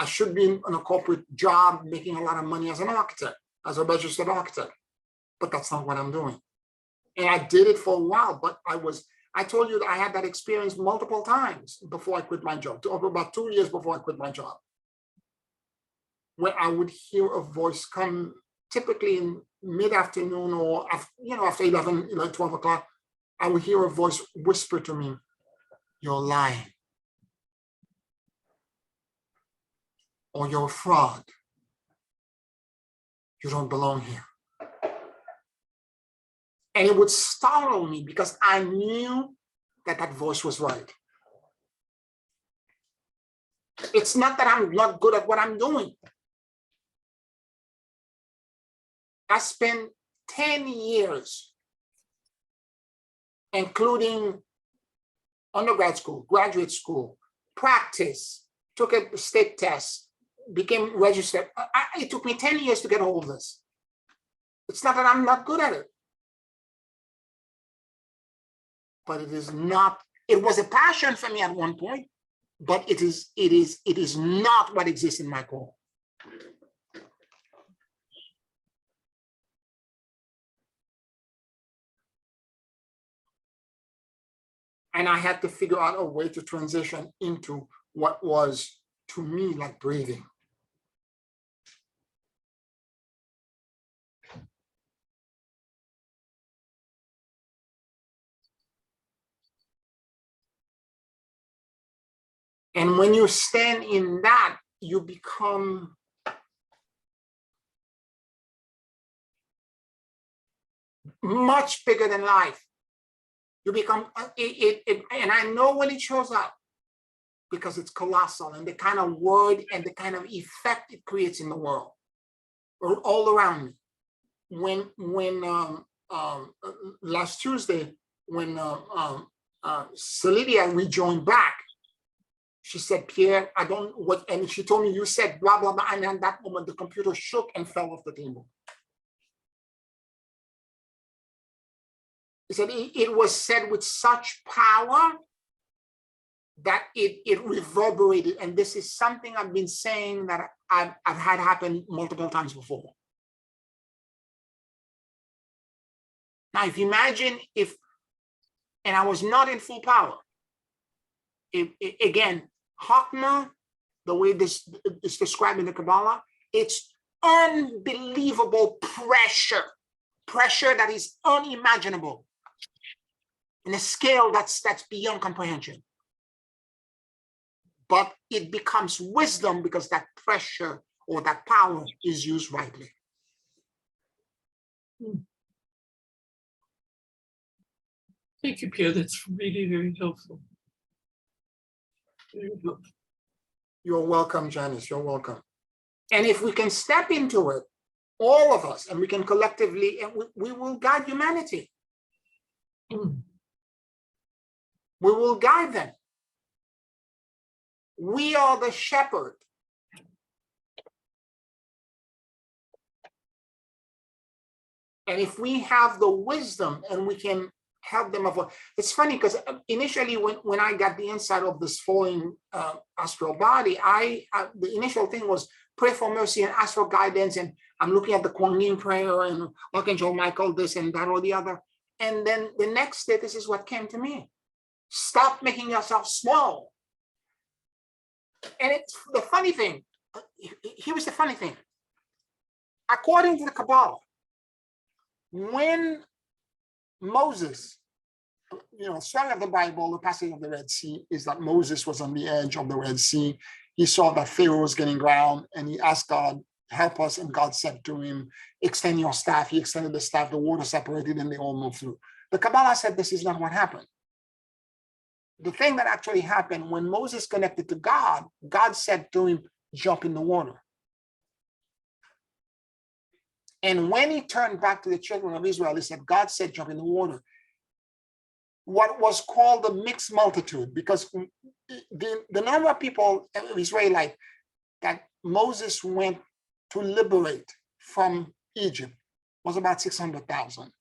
should be in a corporate job making a lot of money as an architect, as a registered architect. But that's not what I'm doing. And I did it for a while, but I told you that I had that experience multiple times before I quit my job, over about 2 years before I quit my job, where I would hear a voice come typically in mid-afternoon or after 11, 12 o'clock. I would hear a voice whisper to me, "You're lying," or "You're a fraud. You don't belong here." And it would startle me because I knew that voice was right. It's not that I'm not good at what I'm doing. I spent 10 years, including undergrad school, graduate school, practice, took a state test, became registered. It took me 10 years to get all of this. It's not that I'm not good at it. But it is not, it was a passion for me at one point, but it is not what exists in my core. And I had to figure out a way to transition into what was, to me, like breathing. And when you stand in that, you become much bigger than life. You become, and I know when it shows up, because it's colossal, and the kind of word and the kind of effect it creates in the world, or all around me. When last Tuesday, when Celidia rejoined back, she said, "Pierre, I don't what," and she told me, "You said blah blah blah," and at that moment the computer shook and fell off the table. He said it was said with such power that it reverberated. And this is something I've been saying that I've had happen multiple times before. Now, if you imagine if, and I was not in full power, again, Hakma, the way this is described in the Kabbalah, it's unbelievable pressure that is unimaginable in a scale that's beyond comprehension. But it becomes wisdom because that pressure or that power is used rightly. Thank you, Pierre. That's really very helpful. Very helpful. You're welcome, Janice. You're welcome. And if we can step into it, all of us, and we can collectively, and we will guide humanity. We will guide them. We are the shepherd. And if we have the wisdom and we can help them avoid, it's funny because initially when I got the insight of this falling astral body, the initial thing was pray for mercy and ask for guidance. And I'm looking at the Kuan Yin prayer and Archangel Michael, this and that or the other. And then the next day, this is what came to me. Stop making yourself small. And it's the funny thing. Here was the funny thing. According to the Kabbalah, when Moses, starting of the Bible, the passage of the Red Sea is that Moses was on the edge of the Red Sea. He saw that Pharaoh was getting drowned and he asked God, help us. And God said to him, extend your staff. He extended the staff, the water separated and they all moved through. The Kabbalah said this is not what happened. The thing that actually happened when Moses connected to God, God said to him, jump in the water. And when he turned back to the children of Israel, he said, God said, jump in the water. What was called the mixed multitude, because the number of people, Israelite, that Moses went to liberate from Egypt was about 600,000.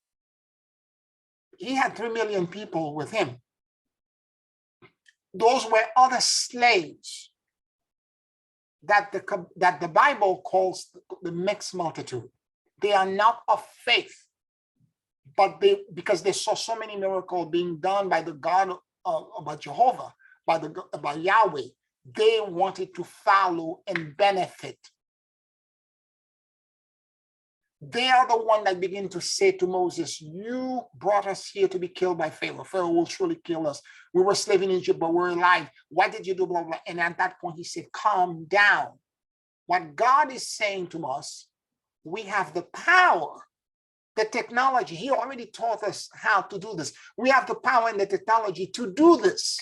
He had 3 million people with him. Those were other slaves that the Bible calls the mixed multitude. They are not of faith, but because they saw so many miracles being done by the God, by Jehovah, by Yahweh, they wanted to follow and benefit. They are the one that begin to say to Moses, you brought us here to be killed by Pharaoh. Pharaoh will surely kill us. We were slaves in Egypt, but we're alive. Why did you do blah, blah? And at that point, he said, calm down. What God is saying to us, we have the power, the technology. He already taught us how to do this. We have the power and the technology to do this.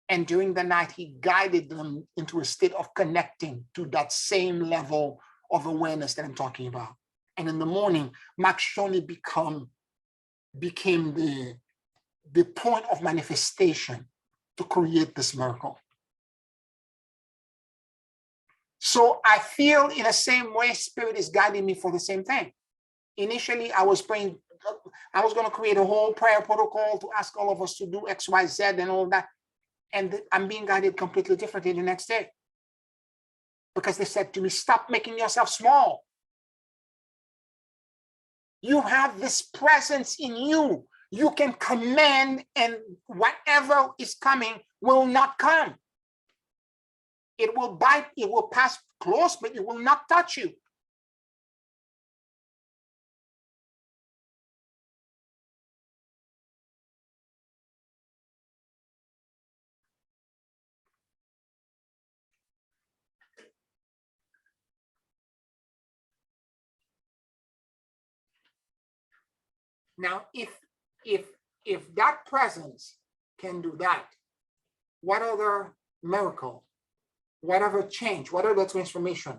And during the night, he guided them into a state of connecting to that same level of awareness that I'm talking about. And in the morning, Makshoni became the point of manifestation to create this miracle. So I feel in the same way, Spirit is guiding me for the same thing. Initially, I was praying, I was going to create a whole prayer protocol to ask all of us to do X, Y, Z and all that. And I'm being guided completely differently the next day. Because they said to me, stop making yourself small. You have this presence in you. You can command, and whatever is coming will not come. It will bite, it will pass close, but it will not touch you. Now, if that presence can do that, what other miracle, whatever change, what other transformation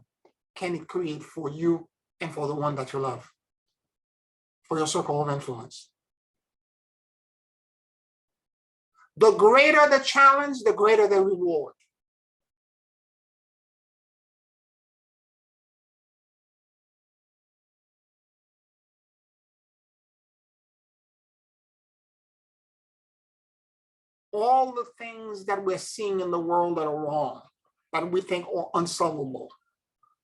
can it create for you and for the one that you love, for your circle of influence? The greater the challenge, the greater the reward. all the things that we're seeing in the world that are wrong, that we think are unsolvable,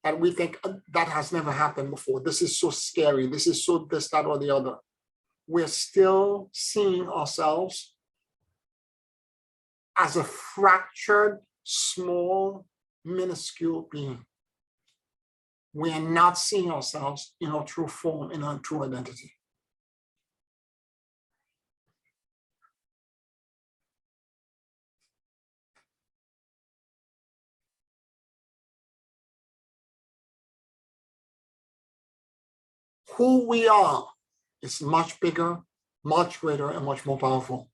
that we think that has never happened before. This is so scary. This is so this, that, or the other. We're still seeing ourselves as a fractured, small, minuscule being. We are not seeing ourselves in our true form, in our true identity. Who we are is much bigger, much greater, and much more powerful.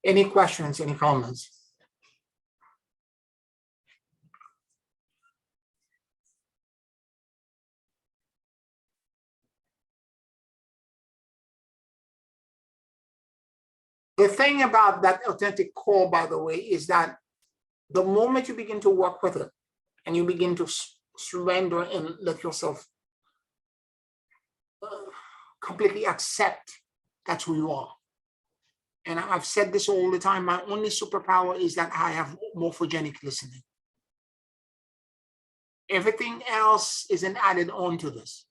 Any questions, any comments? The thing about that authentic core, by the way, is that the moment you begin to work with it and you begin to surrender and let yourself completely accept that's who you are. And I've said this all the time, my only superpower is that I have morphogenic listening. Everything else is an added on to this.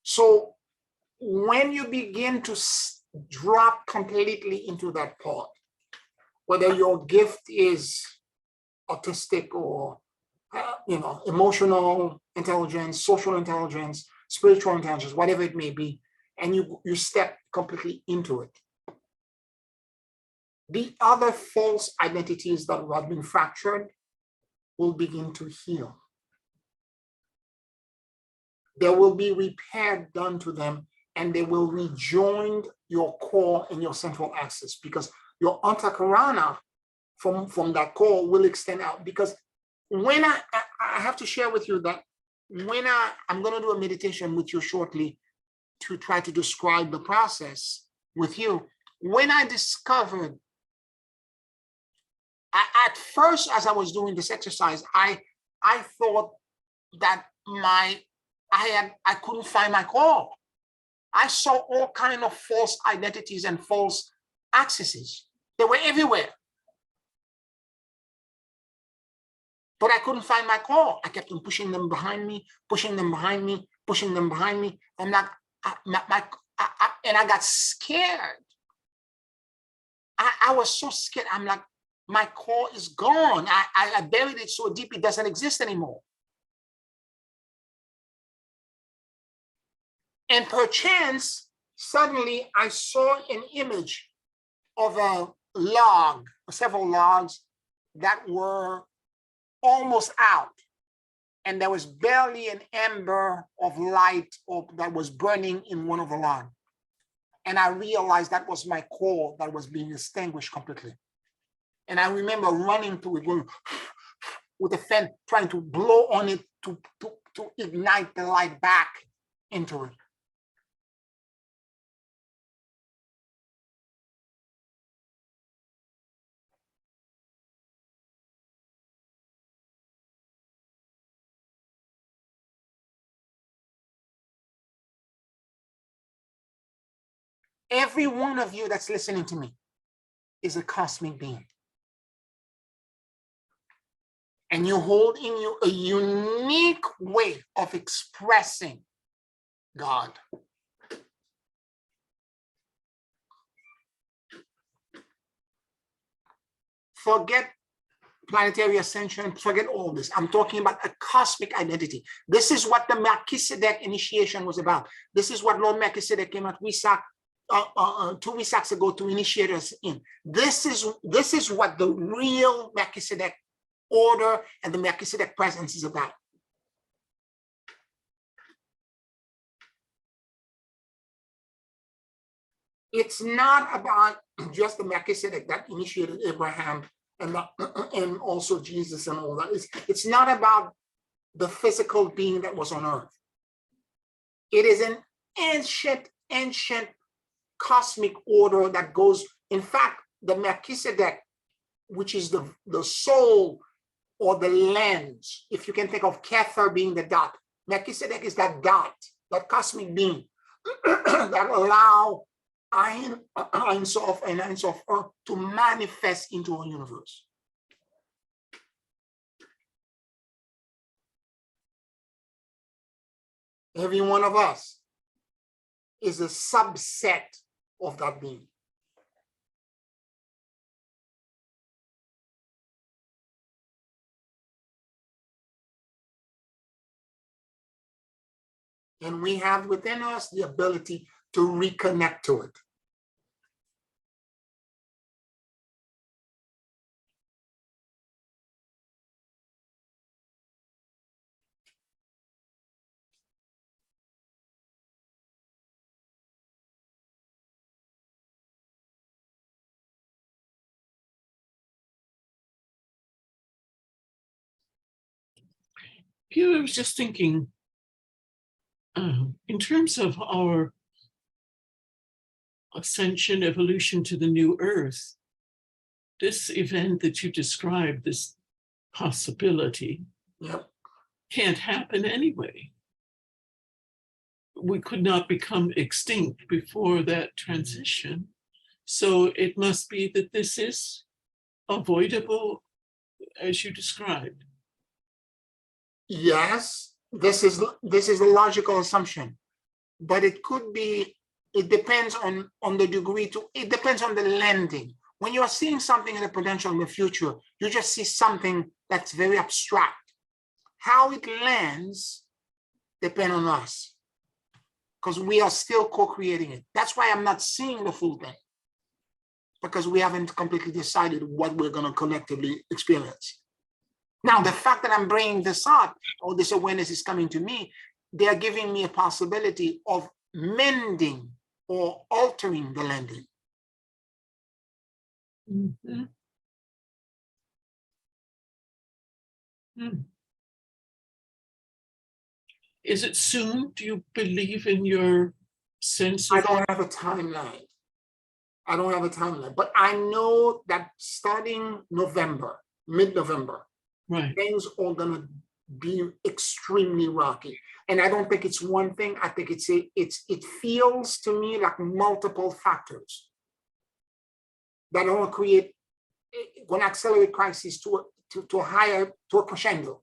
So when you begin to drop completely into that part, whether your gift is autistic or emotional intelligence, social intelligence, spiritual intelligence, whatever it may be, and you step completely into it, the other false identities that have been fractured will begin to heal. There will be repair done to them, and they will rejoin your core and your central axis, because your antakarana from that core will extend out. Because when I have to share with you that when I'm going to do a meditation with you shortly to try to describe the process with you. When I discovered, at first, as I was doing this exercise, I thought that I couldn't find my core. I saw all kinds of false identities and false accesses. They were everywhere. But I couldn't find my core. I kept on pushing them behind me, pushing them behind me, pushing them behind me. I'm not, and I got scared. I was so scared. I'm like, my core is gone. I buried it so deep, it doesn't exist anymore. And perchance, suddenly I saw an image of a log, several logs that were almost out. And there was barely an ember of light that was burning in one of the logs. And I realized that was my core that was being extinguished completely. And I remember running to it, going with a fan, trying to blow on it to ignite the light back into it. Every one of you that's listening to me is a cosmic being. And you hold in you a unique way of expressing God. Forget planetary ascension, forget all this. I'm talking about a cosmic identity. This is what the Melchizedek initiation was about. This is what Lord Melchizedek came at Wesak 2 Wesaks ago to initiate us in. This is what the real Melchizedek order and the Melchizedek presence is about. It's not about just the Melchizedek that initiated Abraham and and also Jesus and all that. It's not about the physical being that was on earth. It is an ancient cosmic order that goes, in fact, the Melchizedek, which is the soul or the lens, if you can think of Kether being the dot, Melchizedek is that dot, that cosmic being that allow Ein Sof and Ein Sof Earth to manifest into our universe. Every one of us is a subset of that being. And we have within us the ability to reconnect to it. Peter, I was just thinking, in terms of our ascension, evolution to the new earth, this event that you described, this possibility, Yep. can't happen anyway. We could not become extinct before that transition. So it must be that this is avoidable, as you described. Yes, this is a logical assumption, but it could be, it depends on the degree to, it depends on the lending. When you are seeing something in the potential in the future, you just see something that's very abstract. How it lands depends on us, because we are still co-creating it. That's why I'm not seeing the full thing, because we haven't completely decided what we're going to collectively experience. Now, the fact that I'm bringing this up, or this awareness is coming to me, they're giving me a possibility of mending or altering the landing. Mm-hmm. Is it soon? Do you believe in your sense of? I don't have a timeline. I don't have a timeline, but I know that starting November, mid-November, Right. things are going to be extremely rocky. And I don't think it's one thing. I think it feels to me like multiple factors that are going to create, going to accelerate crisis to a crescendo.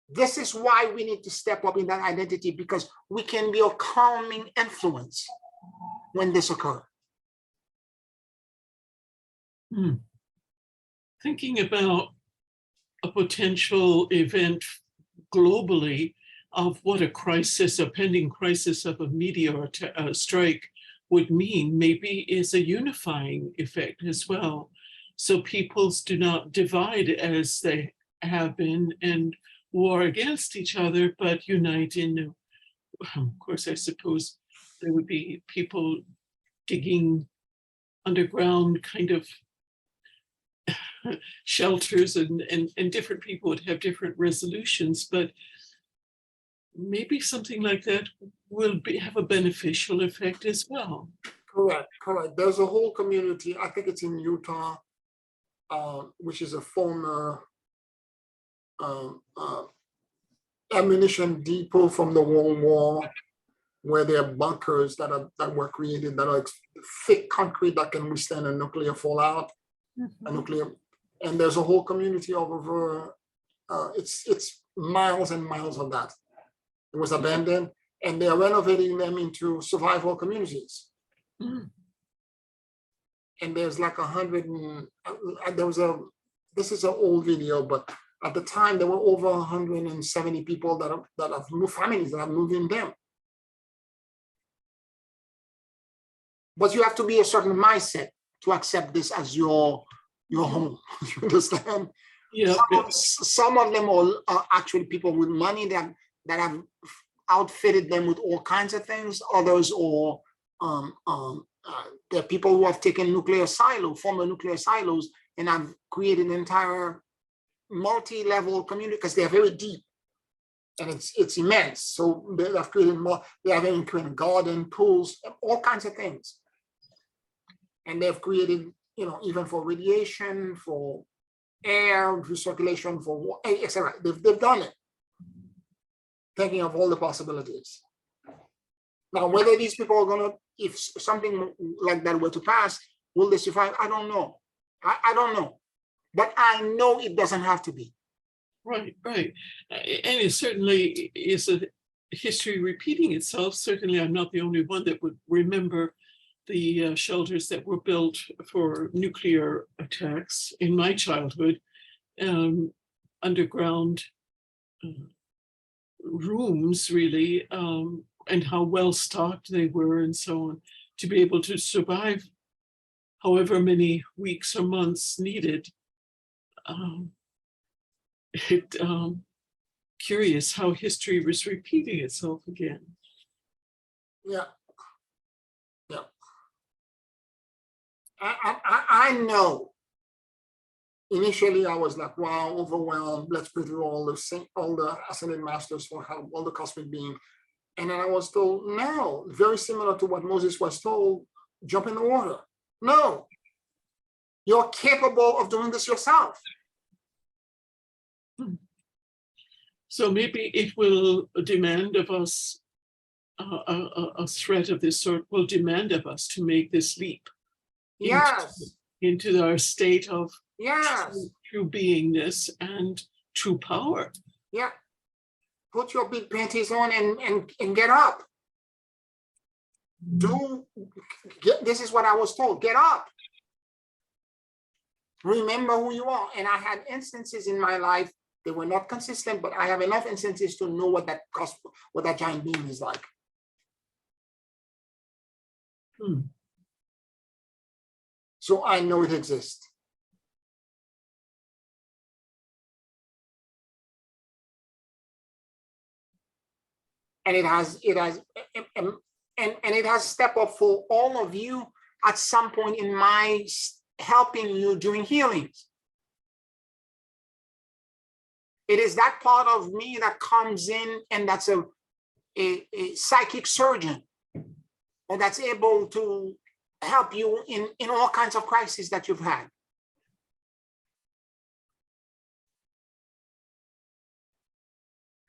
This is why we need to step up in that identity, because we can be a calming influence when this occurs. Thinking about a potential event globally of what a crisis, a pending crisis of a meteor strike would mean, maybe is a unifying effect as well. So peoples do not divide as they have been and war against each other, but unite in, of course, I suppose there would be people digging underground kind of shelters, and different people would have different resolutions, but maybe something like that will have a beneficial effect as well. Correct. There's a whole community, I think it's in Utah, which is a former ammunition depot from the World War, where there are bunkers that were created that are thick concrete that can withstand a nuclear fallout, and there's a whole community of over, it's miles and miles of that. It was abandoned, and they are renovating them into survival communities. And there's like 100, this is an old video, but at the time there were over 170 people that have moved, families that have moved in them. But you have to be a certain mindset to accept this as your home. You understand? Yeah. Some of them are actually people with money that have outfitted them with all kinds of things. Others are there are people who have taken former nuclear silos, and have created an entire multi-level community because they're very deep and it's immense. So they have created more, they have even created garden, pools, all kinds of things. And they've created, even for radiation, for air, recirculation, for etc. They've done it, thinking of all the possibilities. Now, whether these people are gonna, if something like that were to pass, will they survive? I don't know. I don't know. But I know it doesn't have to be. Right. And it certainly is a history repeating itself. Certainly, I'm not the only one that would remember the shelters that were built for nuclear attacks in my childhood, underground rooms, really, and how well stocked they were and so on, to be able to survive however many weeks or months needed. Curious how history was repeating itself again. Yeah. I know. Initially, I was like, wow, overwhelmed. Let's pray through all the ascended masters for help, all the cosmic beings. And then I was told, no, very similar to what Moses was told, jump in the water. No, you're capable of doing this yourself. So maybe it will demand of us, a threat of this sort will demand of us to make this leap. Yes. Into our state of true beingness and true power. Yeah. Put your big panties on and get up. This is what I was told. Get up. Remember who you are. And I had instances in my life, they were not consistent, but I have enough instances to know what that giant being is like. So I know it exists. And it has stepped up for all of you at some point in my helping you during healings. It is that part of me that comes in, and that's a psychic surgeon, or that's able to help you in all kinds of crises that you've had.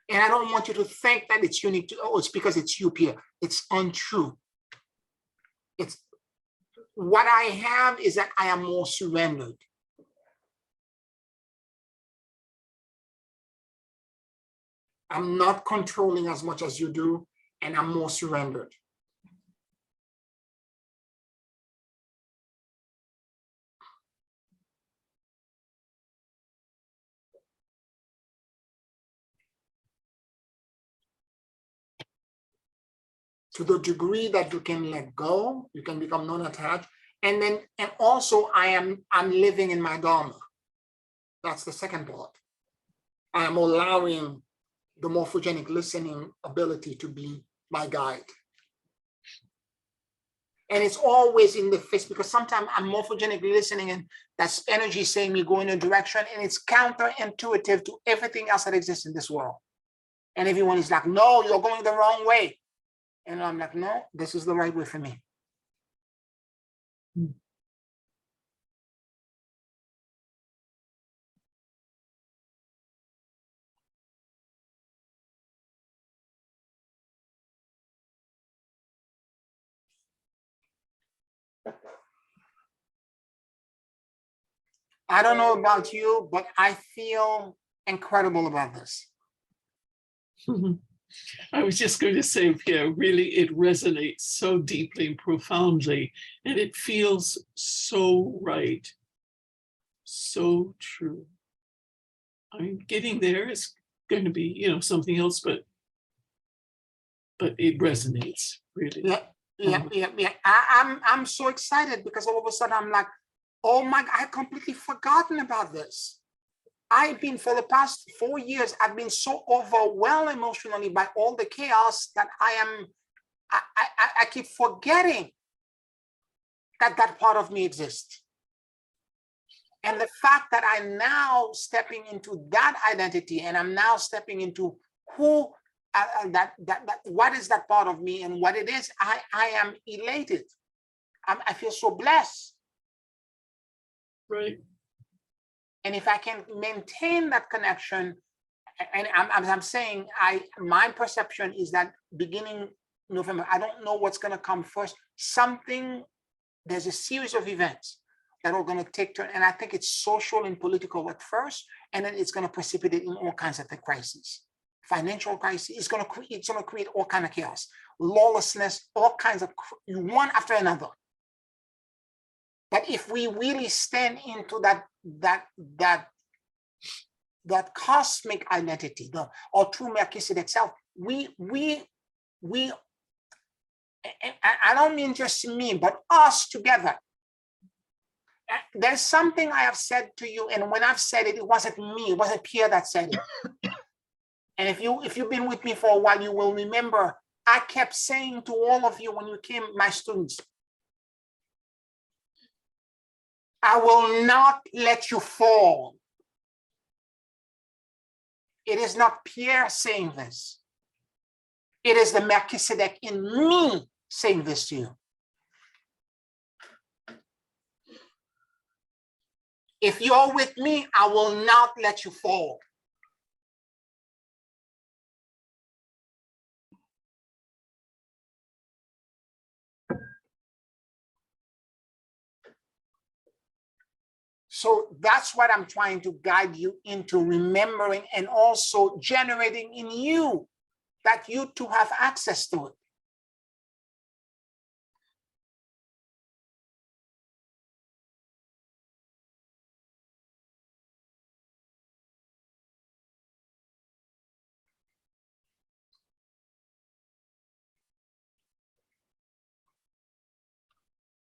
And I don't want you to think that it's unique to, it's because it's you, Pierre. It's untrue. It's what I have is that I am more surrendered. I'm not controlling as much as you do, and I'm more surrendered. To the degree that you can let go, you can become non-attached. And also I'm living in my Dharma. That's the second part. I am allowing the morphogenic listening ability to be my guide. And it's always in the face, because sometimes I'm morphogenically listening and that's energy saying me go in a direction, and it's counterintuitive to everything else that exists in this world. And everyone is like, no, you're going the wrong way. And I'm like, no, this is the right way for me. I don't know about you, but I feel incredible about this. I was just going to say, Pierre, really, it resonates so deeply and profoundly, and it feels so right, so true. I mean, getting there is going to be, something else, but it resonates really. Yeah. I'm so excited, because all of a sudden I'm like, oh my God, I had completely forgotten about this. I've been, for the past 4 years, I've been so overwhelmed emotionally by all the chaos that I keep forgetting that that part of me exists. And the fact that I'm now stepping into that identity, and I'm now stepping into who what is that part of me and what it is, I am elated. I feel so blessed. Right. And if I can maintain that connection, and I'm saying, my perception is that beginning November, I don't know what's going to come first. There's a series of events that are going to take turn, and I think it's social and political at first, and then it's going to precipitate in all kinds of the crises. Financial crisis, it's going to create all kind of chaos, lawlessness, all kinds of one after another. But if we really stand into that cosmic identity, or true Melchizedek self, we I don't mean just me, but us together. There's something I have said to you, and when I've said it, it wasn't me, it wasn't Pierre that said it. And if you've been with me for a while, you will remember I kept saying to all of you when you came, my students, I will not let you fall. It is not Pierre saying this. It is the Melchizedek in me saying this to you. If you're with me, I will not let you fall. So that's what I'm trying to guide you into remembering, and also generating in you that you too have access to it.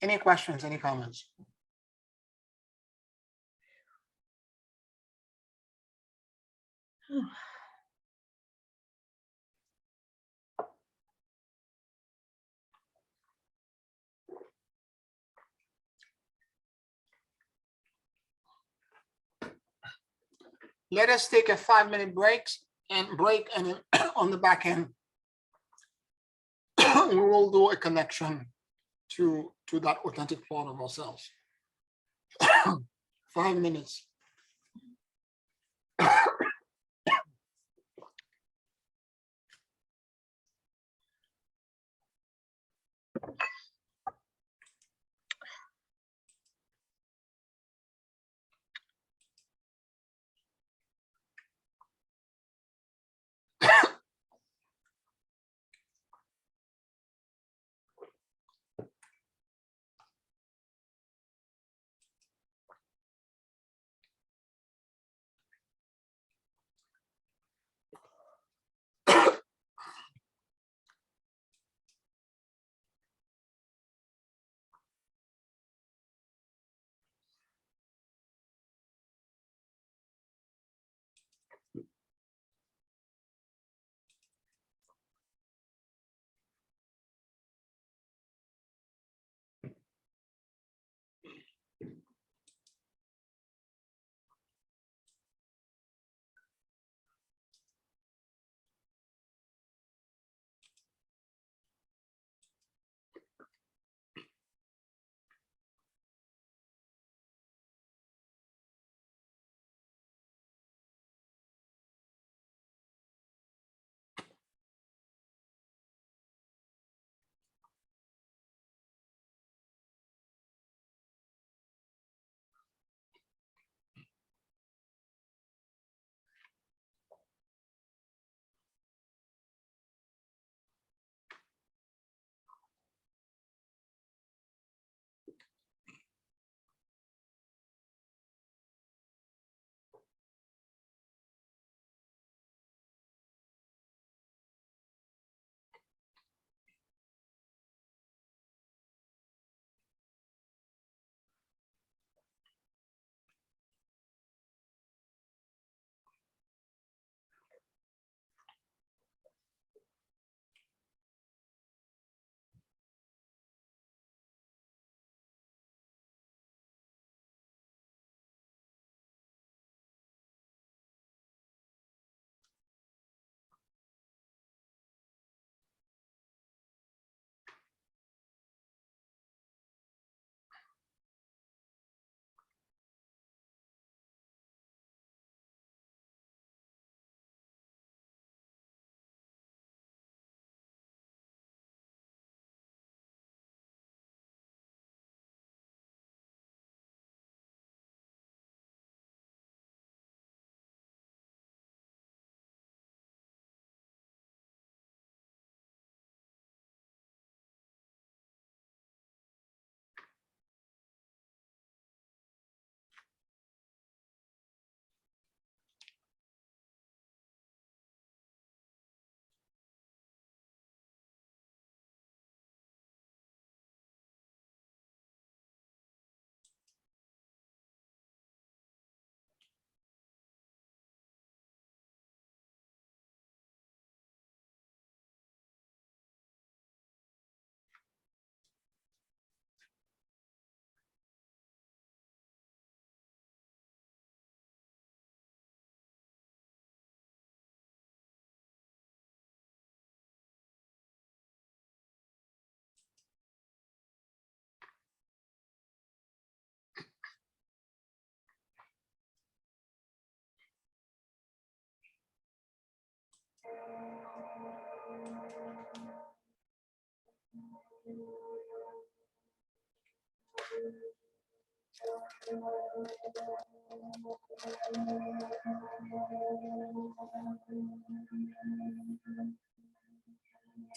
Any questions, any comments? Let us take a 5-minute break, and then on the back end, we will do a connection to that authentic part of ourselves. 5 minutes.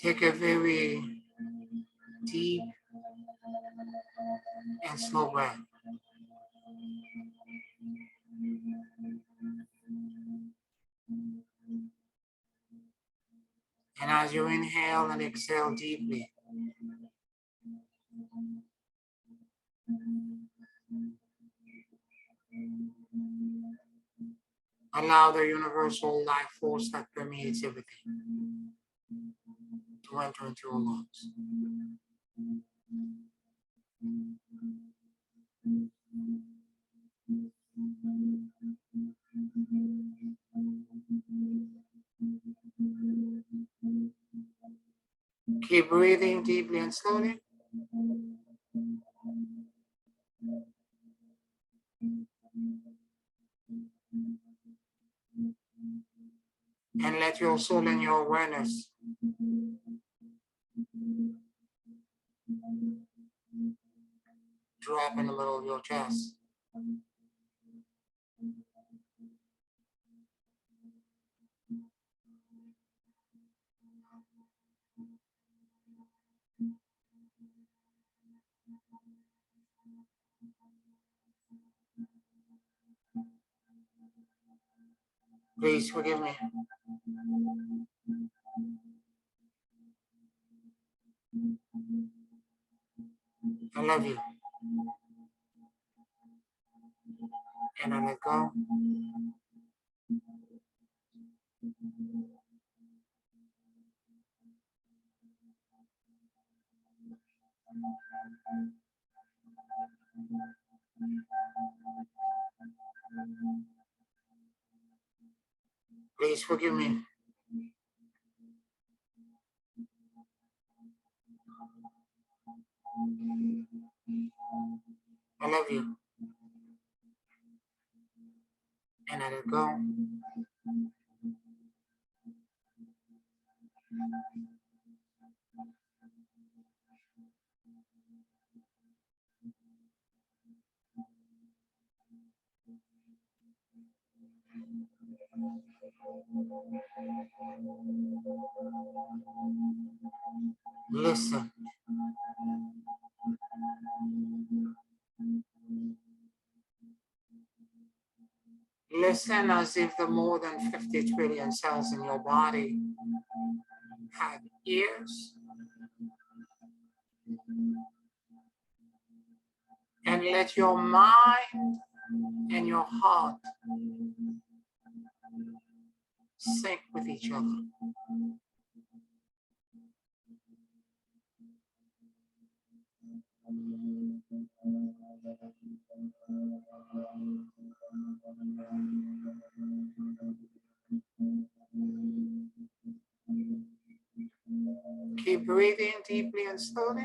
Take a very deep and slow breath. And as you inhale and exhale deeply, allow the universal life force that permeates everything to enter into your lungs. Keep breathing deeply and slowly. And let your soul and your awareness drop in the middle of your chest. Please forgive me. I love you. And I let go. Please forgive me. I love you. And I let go. Listen. Listen as if the more than 50 trillion cells in your body had ears. And let your mind and your heart sync with each other. Keep breathing deeply and slowly.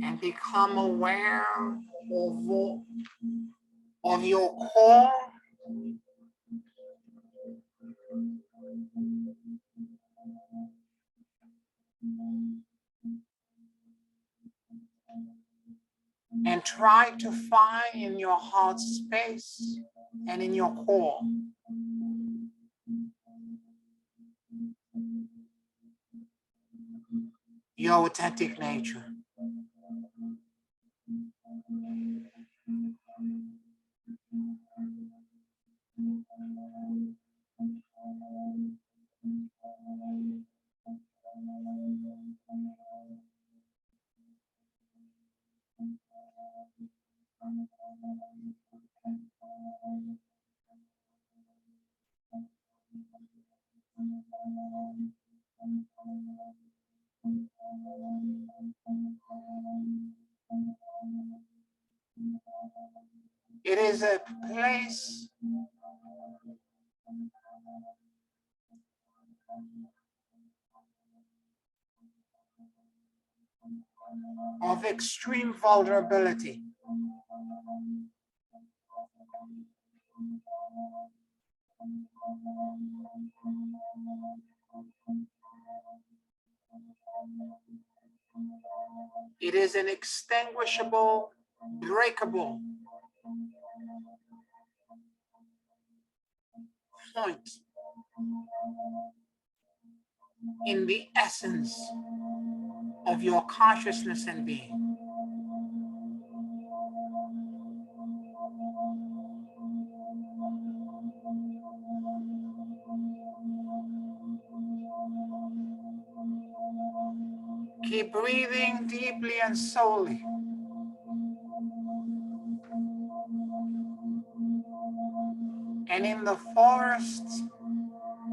And become aware of your core. And try to find in your heart space and in your core your authentic nature. is a place of extreme vulnerability. It is an extinguishable, breakable point in the essence of your consciousness and being. Keep breathing deeply and slowly. And in the forest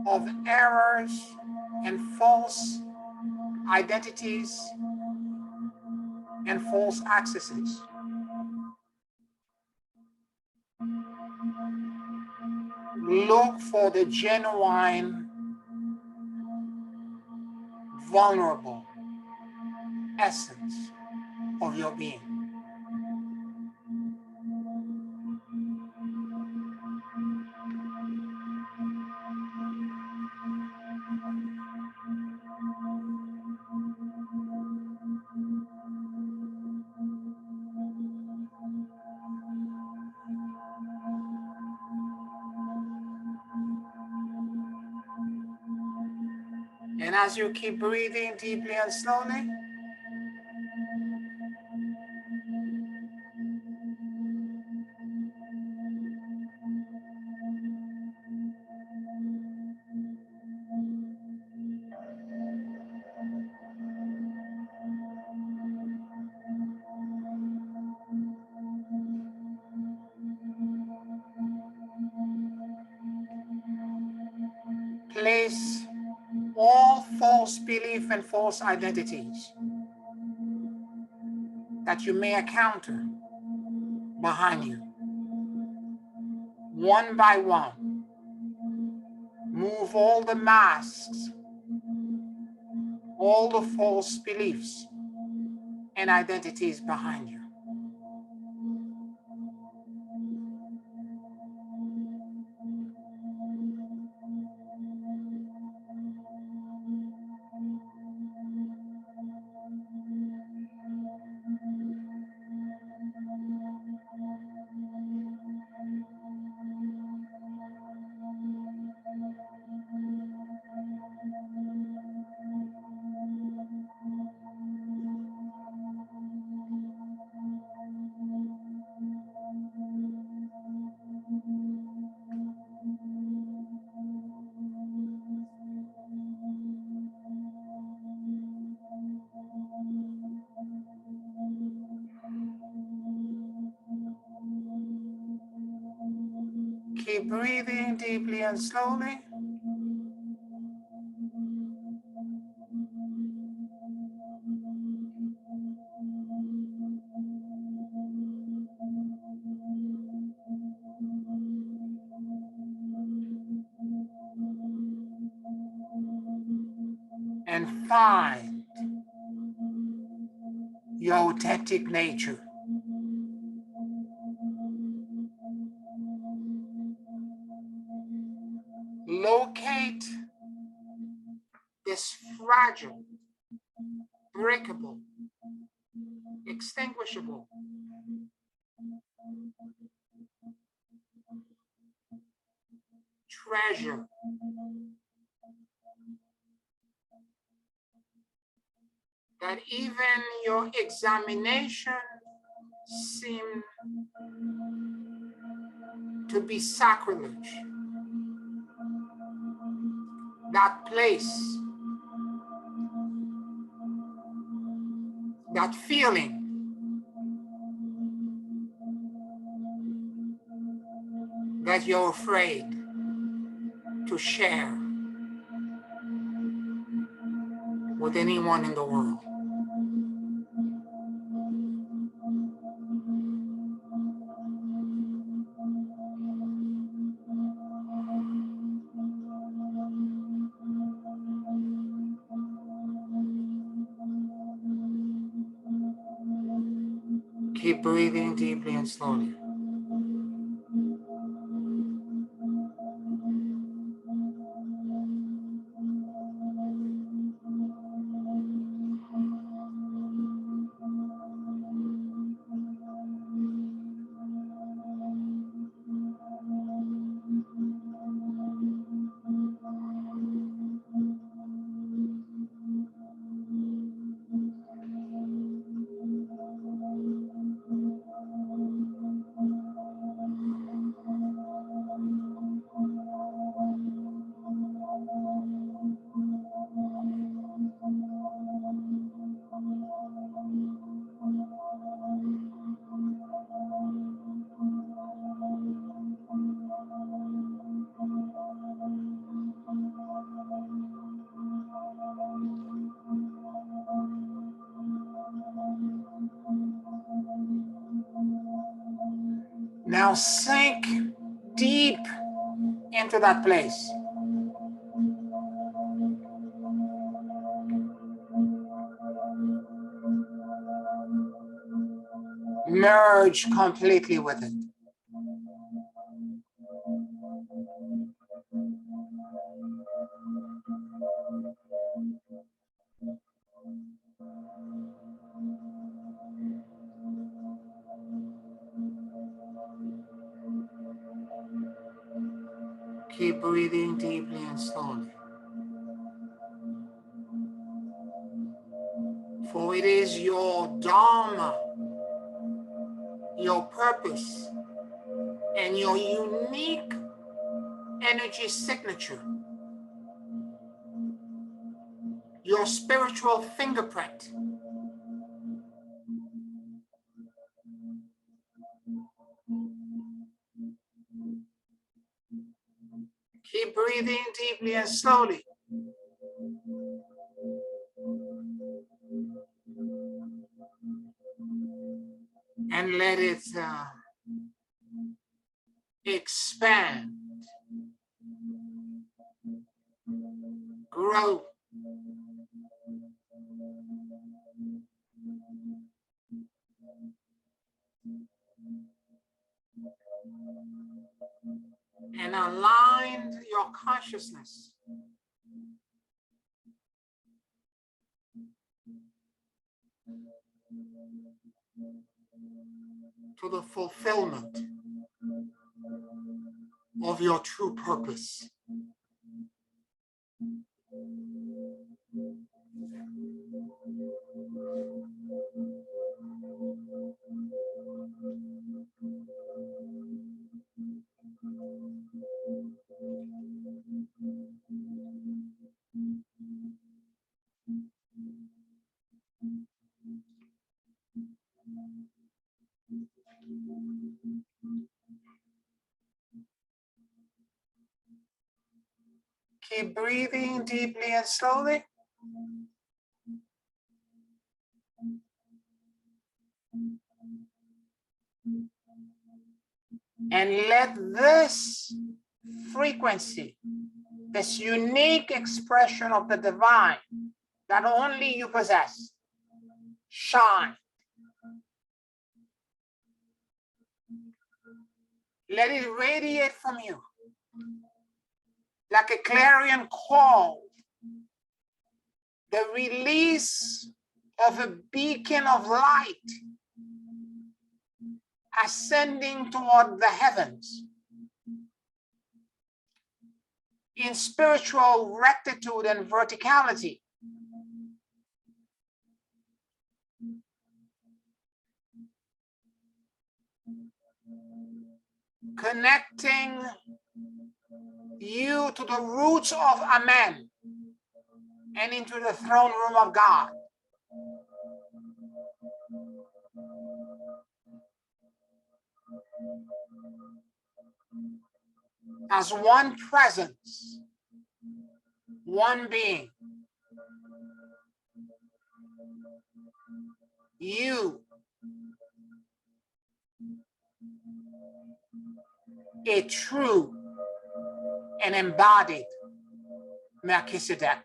of errors and false identities and false accesses, look for the genuine, vulnerable essence of your being. And as you keep breathing deeply and slowly, place all false belief and false identities that you may encounter behind you. One by one, move all the masks, all the false beliefs and identities behind you. Keep breathing deeply and slowly. And find your authentic nature. Locate this fragile, breakable, extinguishable treasure that even your examination seemed to be sacrilege. That place, that feeling that you're afraid to share with anyone in the world. Keep breathing deeply and slowly. Now sink deep into that place. Merge completely with it. Keep breathing deeply and slowly. For it is your Dharma, your purpose, and your unique energy signature, your spiritual fingerprint. Keep breathing deeply and slowly. And let it expand, grow, and align your consciousness to the fulfillment of your true purpose. Keep breathing deeply and slowly. And let this frequency, this unique expression of the divine that only you possess, shine. Let it radiate from you like a clarion call, the release of a beacon of light ascending toward the heavens in spiritual rectitude and verticality. Connecting you to the roots of Amen and into the throne room of God. As one presence, one being. You, a true and embodied Melchizedek.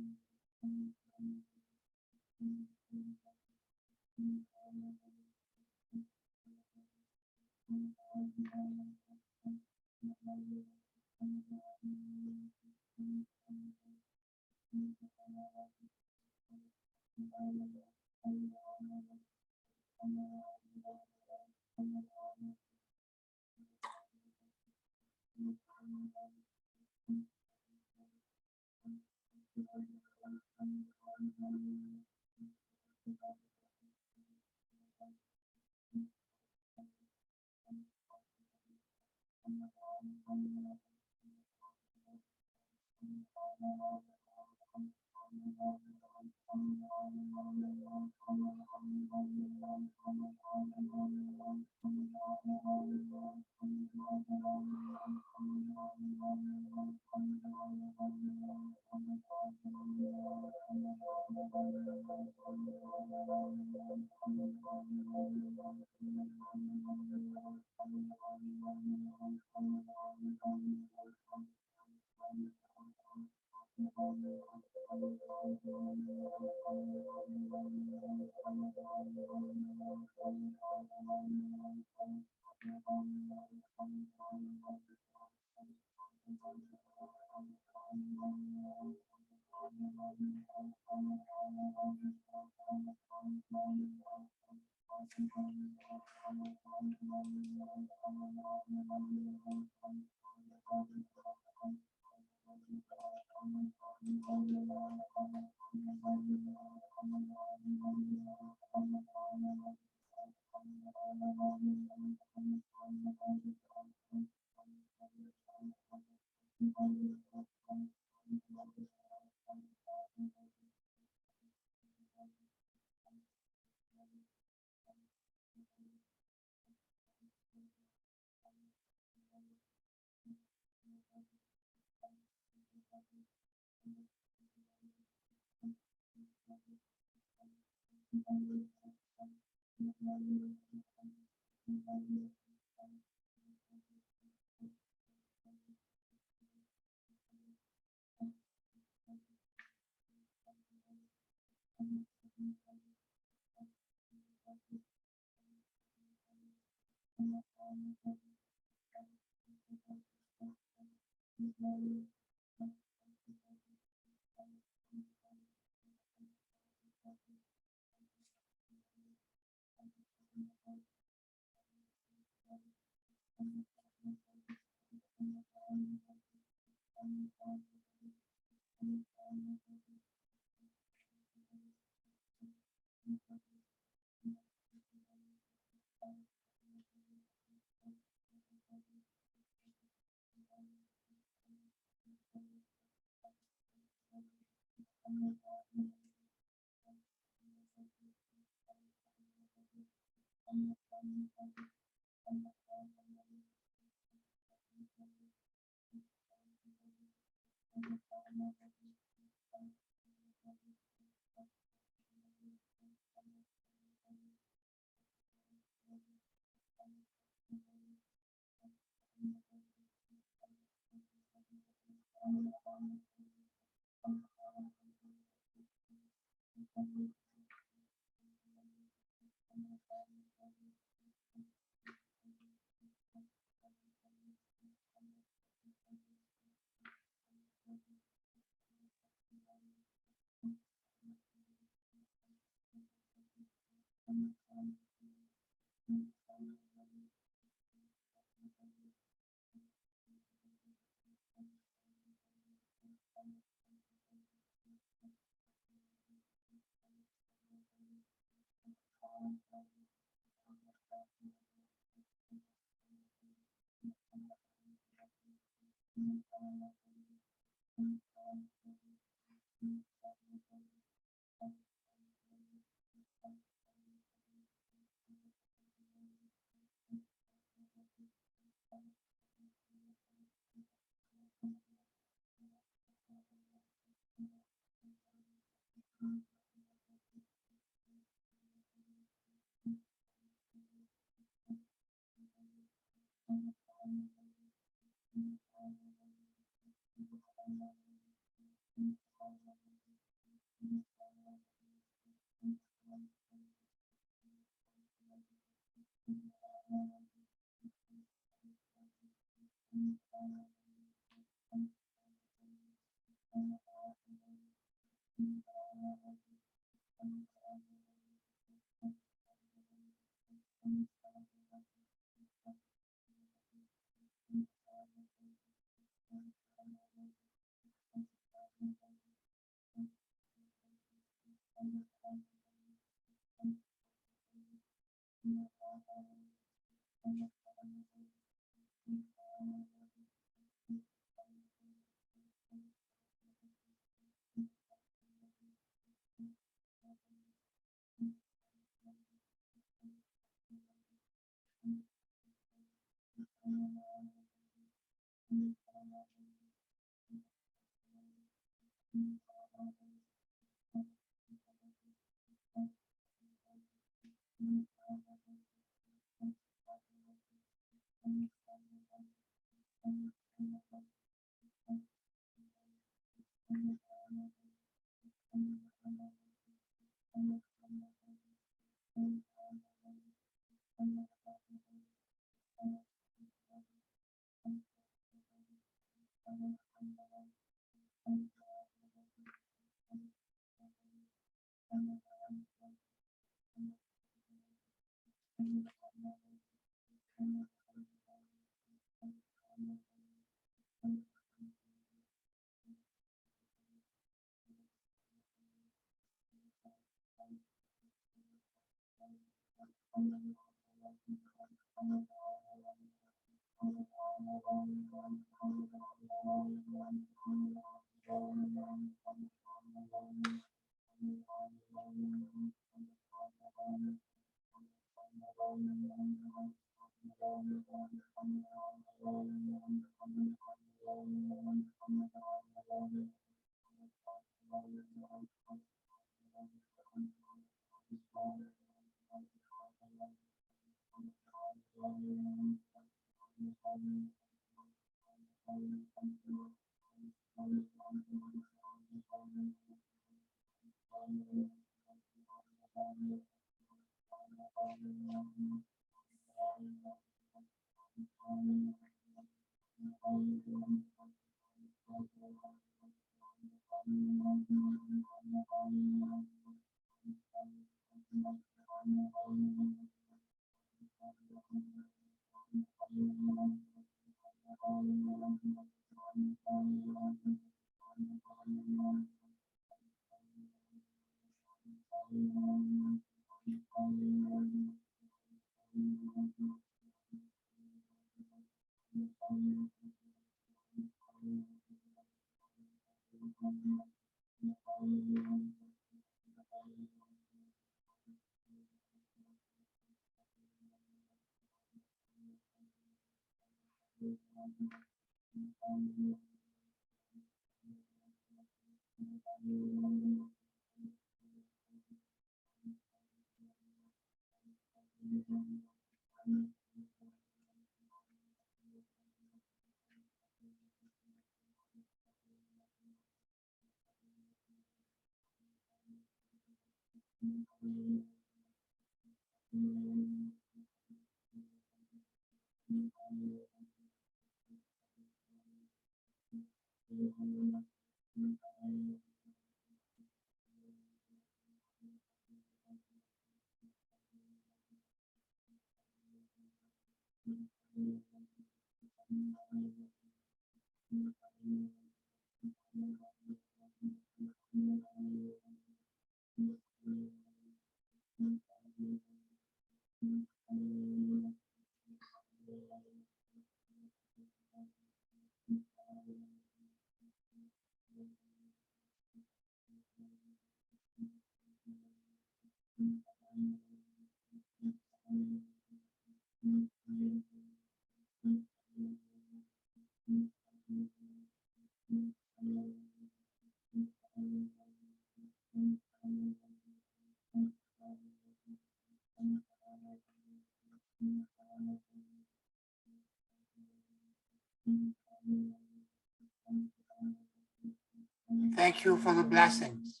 Thank you for the blessings.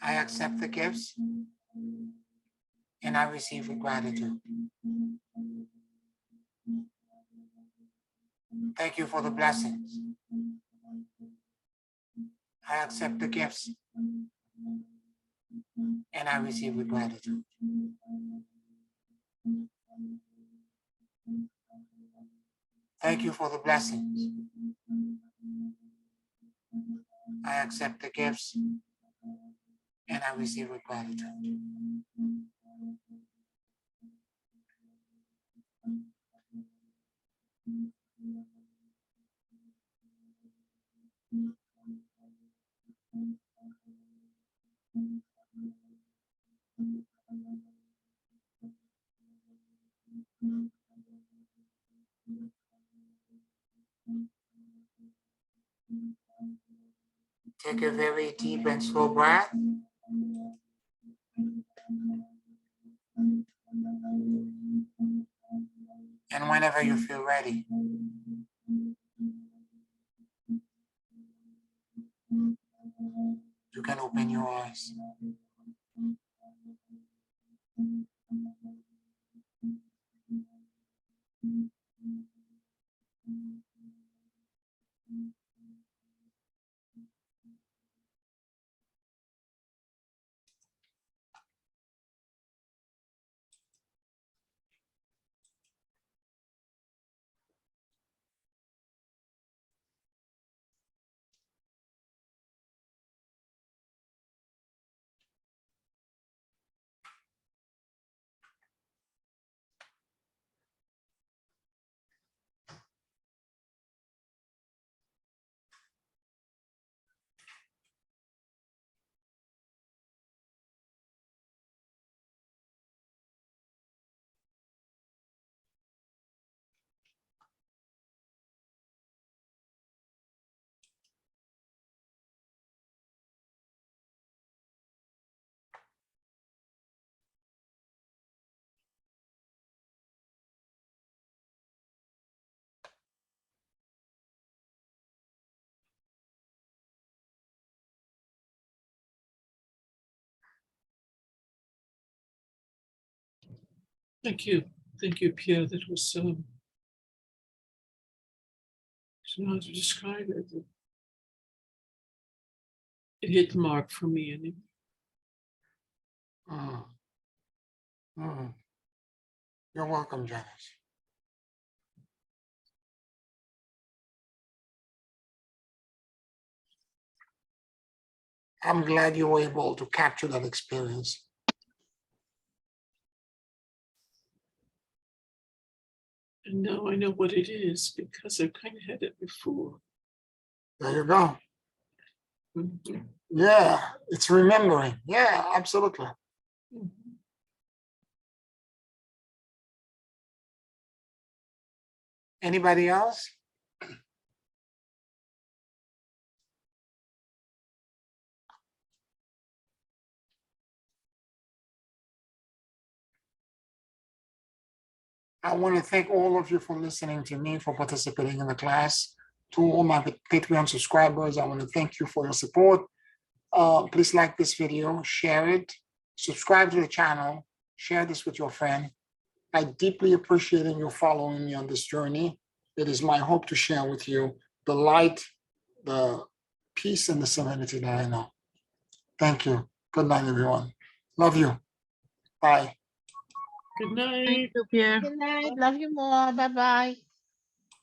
I accept the gifts and I receive with gratitude. Thank you for the blessings. I accept the gifts and I receive with gratitude. Thank you for the blessings. I accept the gifts and I receive with gratitude. Take a very deep and slow breath. And whenever you feel ready, you can open your eyes. Thank you. Thank you, Pierre. That was, I don't know how to describe it. It hit the mark for me. And Mm. Mm. You're welcome, Janice. I'm glad you were able to capture that experience. and now I know what it is because I've kind of had it before. There you go. Mhm. Yeah, it's remembering. Yeah, absolutely. Mhm. Anybody else? I want to thank all of you for listening to me, for participating in the class. To all my Patreon subscribers, I want to thank you for your support. Please like this video, share it, subscribe to the channel, share this with your friend. I deeply appreciate you following me on this journey. It is my hope to share with you the light, the peace, and the serenity that I know. Thank you. Good night, everyone. Love you. Bye. Good night. Thank you, Pierre. Good night. Love you more. Bye bye.